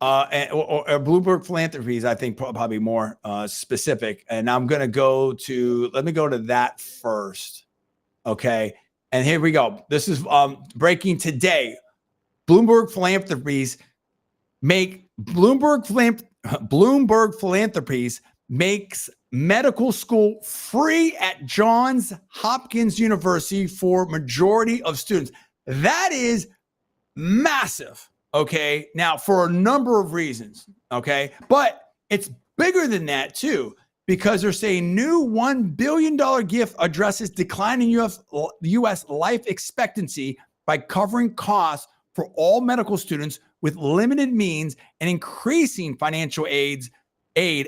or Bloomberg Philanthropies, I think probably more specific. And I'm going to let me go to that first. Okay. And here we go. This is breaking today. Bloomberg Philanthropies makes medical school free at Johns Hopkins University for majority of students. That is massive. Okay. Now, for a number of reasons. Okay. But it's bigger than that too, because they're saying new $1 billion gift addresses declining U.S. life expectancy by covering costs for all medical students with limited means and increasing financial aid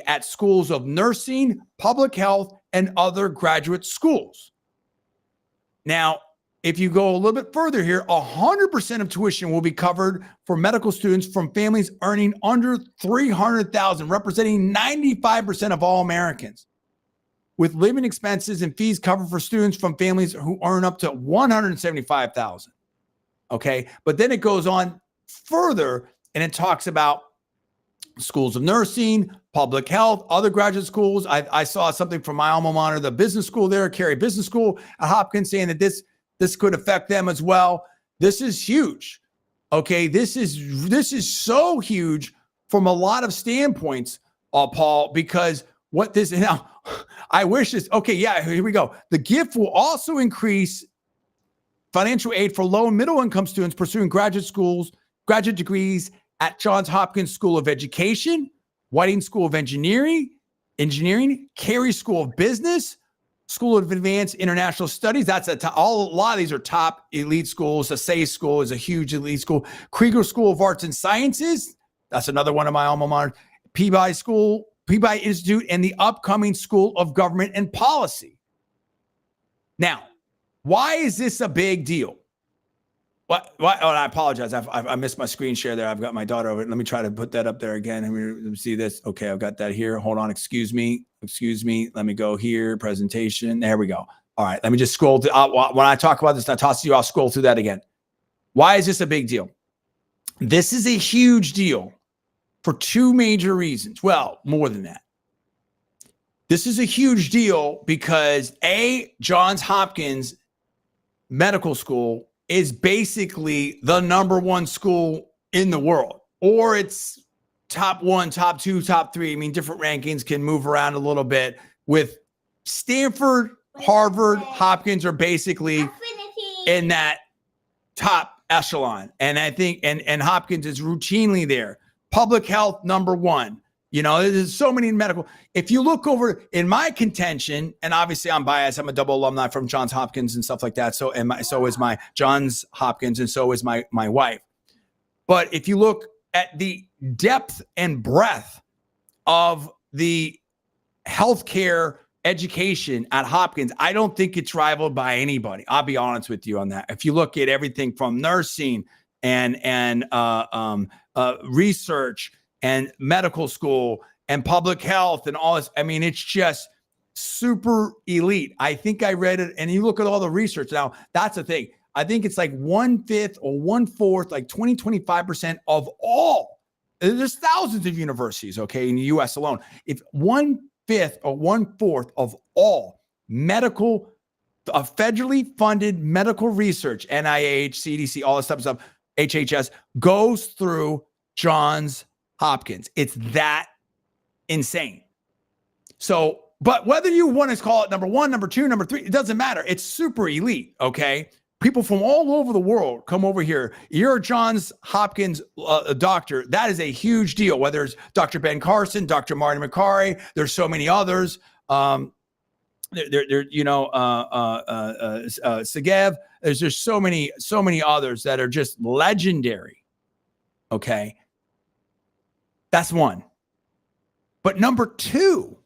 at schools of nursing, public health, and other graduate schools. Now, if you go a little bit further here, 100% of tuition will be covered for medical students from families earning under $300,000, representing 95% of all Americans, with living expenses and fees covered for students from families who earn up to $175,000. Okay, but then it goes on further and it talks about schools of nursing, public health, other graduate schools. I saw something from my alma mater, the business school there, Carey Business School at Hopkins, saying that this could affect them as well. This is huge. Okay, this is so huge from a lot of standpoints, Paul, because what this now, I wish this. Okay, yeah, here we go. The gift will also increase financial aid for low and middle income students pursuing graduate degrees at Johns Hopkins School of Education, Whiting School of Engineering, Carey School of Business, School of Advanced International Studies. That's a lot of these are top elite schools. The SAY School is a huge elite school. Krieger School of Arts and Sciences. That's another one of my alma mater. Peabody Institute, and the upcoming School of Government and Policy. Now, why is this a big deal? What? Oh, I apologize. I missed my screen share there. I've got my daughter over it. Let me try to put that up there again. Let me see this. Okay, I've got that here. Hold on. Excuse me. Let me go here. Presentation. There we go. All right. Let me just scroll. When I talk about this, I toss you. I'll scroll through that again. Why is this a big deal? This is a huge deal for two major reasons. Well, more than that. This is a huge deal because Johns Hopkins Medical School is basically the number one school in the world, or it's top one, top two, top three. I mean, different rankings can move around a little bit. With Stanford, Harvard, Hopkins are basically in that top echelon. And I think, and Hopkins is routinely there. Public health, number one. You know, there's so many medical. If you look over in my contention, and obviously I'm biased, I'm a double alumni from Johns Hopkins and stuff like that. So is my Johns Hopkins, and so is my wife. But if you look at the depth and breadth of the healthcare education at Hopkins, I don't think it's rivaled by anybody. I'll be honest with you on that. If you look at everything from nursing and research and medical school and public health and all this, I mean, it's just super elite. I think I read it, and you look at all the research. Now, that's the thing. I think it's like 1/5 or 1/4, like 25% of all. There's thousands of universities, okay, in the U.S. alone. If 1/5 or 1/4 of all medical, federally funded medical research, NIH, CDC, all this stuff, HHS, goes through Johns Hopkins. It's that insane. So, but whether you want to call it number one, number two, number three, it doesn't matter. It's super elite, okay? People from all over the world come over here. You're a Johns Hopkins doctor. That is a huge deal, whether it's Dr. Ben Carson, Dr. Marty McCary. There's so many others. Segev. There's just so many others that are just legendary, okay? That's one. But number two,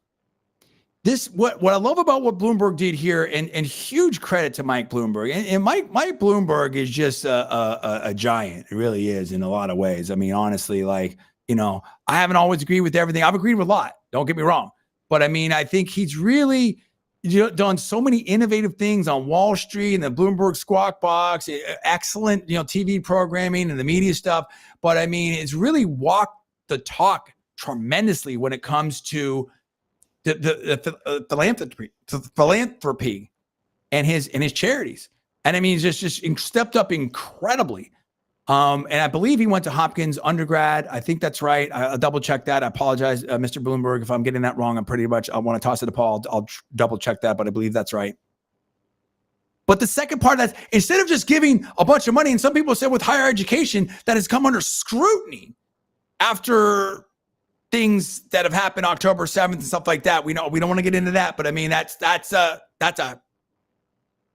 what I love about what Bloomberg did here, and huge credit to Mike Bloomberg. And Mike Bloomberg is just a giant. It really is in a lot of ways. I mean, honestly, like, you know, I haven't always agreed with everything. I've agreed with a lot. Don't get me wrong. But I mean, I think he's really, done so many innovative things on Wall Street and the Bloomberg Squawk Box, excellent, TV programming and the media stuff. But I mean, it's really walked the talk tremendously when it comes to the philanthropy and his charities. And I mean, he's just stepped up incredibly. And I believe he went to Hopkins undergrad. I think that's right. I'll double check that. I apologize, Mr. Bloomberg, if I'm getting that wrong. I'm pretty much, I want to toss it to Paul. I'll double check that, but I believe that's right. But the second part of that, instead of just giving a bunch of money, and some people say with higher education that has come under scrutiny after things that have happened October 7th and stuff like that. We don't want to get into that, but I mean, we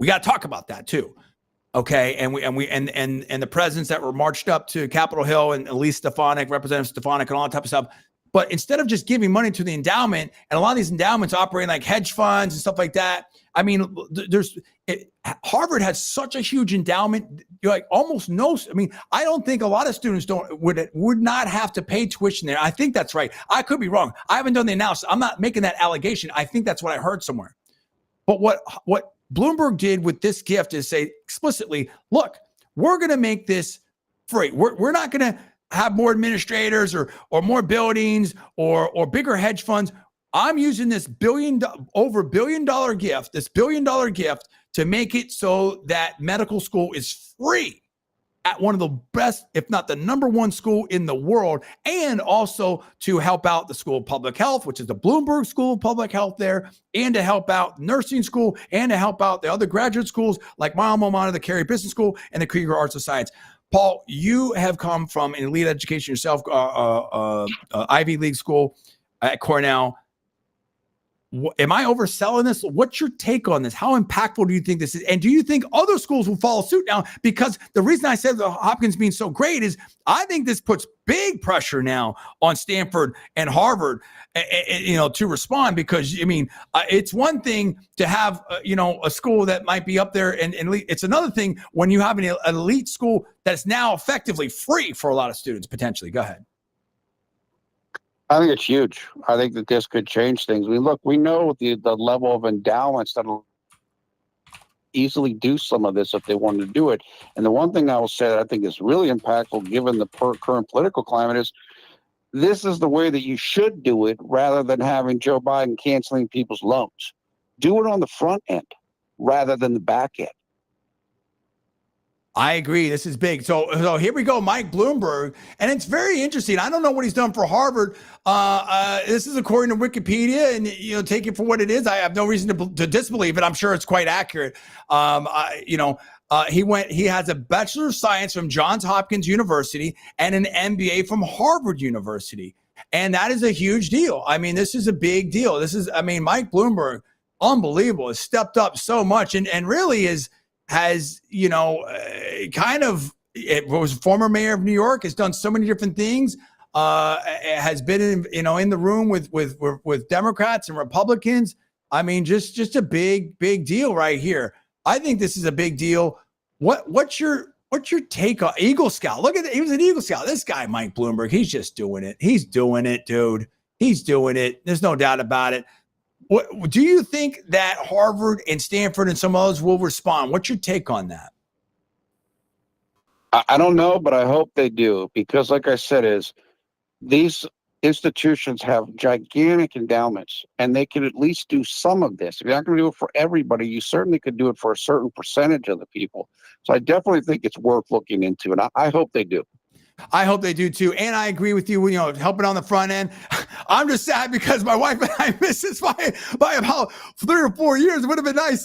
got to talk about that too. Okay. And the presidents that were marched up to Capitol Hill and Elise Stefanik, Representative Stefanik, and all that type of stuff. But instead of just giving money to the endowment, and a lot of these endowments operate like hedge funds and stuff like that. I mean, Harvard has such a huge endowment. You're like almost no. I mean, I don't think a lot of students would not have to pay tuition there. I think that's right. I could be wrong. I haven't done the analysis. I'm not making that allegation. I think that's what I heard somewhere. But what Bloomberg did with this gift is say explicitly, look, we're going to make this free. We're not going to have more administrators or more buildings or bigger hedge funds. I'm using this over $1 billion gift, this $1 billion gift to make it so that medical school is free at one of the best, if not the number one school in the world, and also to help out the School of Public Health, which is the Bloomberg School of Public Health there, and to help out nursing school, and to help out the other graduate schools like my alma mater, the Carey Business School, and the Krieger Arts and Science. Paul, you have come from an elite education yourself, Ivy League school at Cornell. Am I overselling this? What's your take on this? How impactful do you think this is? And do you think other schools will follow suit now? Because the reason I said the Hopkins being so great is I think this puts big pressure now on Stanford and Harvard, to respond. Because I mean, it's one thing to have a school that might be up there, and it's another thing when you have an elite school that's now effectively free for a lot of students potentially. Go ahead. I think it's huge. I think that this could change things. We know the level of endowments that'll easily do some of this if they wanted to do it. And the one thing I will say that I think is really impactful given the current political climate is this is the way that you should do it rather than having Joe Biden canceling people's loans. Do it on the front end rather than the back end. I agree. This is big. So here we go, Mike Bloomberg. And it's very interesting. I don't know what he's done for Harvard. This is according to Wikipedia, and take it for what it is. I have no reason to disbelieve it. I'm sure it's quite accurate. He has a Bachelor of Science from Johns Hopkins University and an MBA from Harvard University. And that is a huge deal. I mean, this is a big deal. Mike Bloomberg, unbelievable, has stepped up so much and really has was former mayor of New York, has done so many different things, has been in the room with Democrats and Republicans. I mean, just a big deal right here. I think this is a big deal. What's your take on Eagle Scout? Look at it. He was an Eagle Scout. This guy, Mike Bloomberg, he's just doing it. He's doing it, dude. He's doing it. There's no doubt about it. What do you think that Harvard and Stanford and some others will respond? What's your take on that? I don't know, but I hope they do, because like I said, these institutions have gigantic endowments and they can at least do some of this. If you're not going to do it for everybody, you certainly could do it for a certain percentage of the people. So I definitely think it's worth looking into, and I hope they do. I hope they do too. And I agree with you, helping on the front end. I'm just sad because my wife and I missed this by about 3 or 4 years. It would have been nice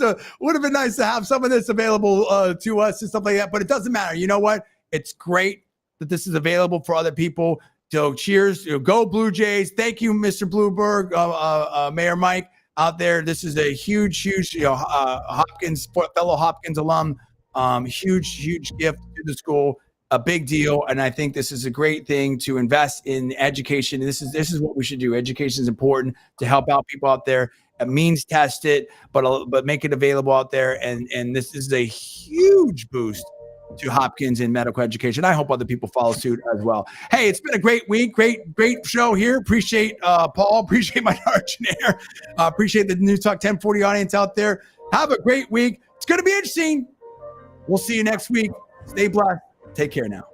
to have some of this available to us and stuff like that. But it doesn't matter. You know what? It's great that this is available for other people. So cheers. Go Blue Jays. Thank you, Mr. Bloomberg, Mayor Mike out there. This is a huge, Hopkins, fellow Hopkins alum. Huge gift to the school. A big deal, and I think this is a great thing to invest in education. This is what we should do. Education is important to help out people out there. It means test it, but make it available out there. And this is a huge boost to Hopkins in medical education. I hope other people follow suit as well. Hey, it's been a great week. Great show here. Appreciate Paul. Appreciate my engineer. Appreciate the News Talk 1040 audience out there. Have a great week. It's going to be interesting. We'll see you next week. Stay blessed. Take care now.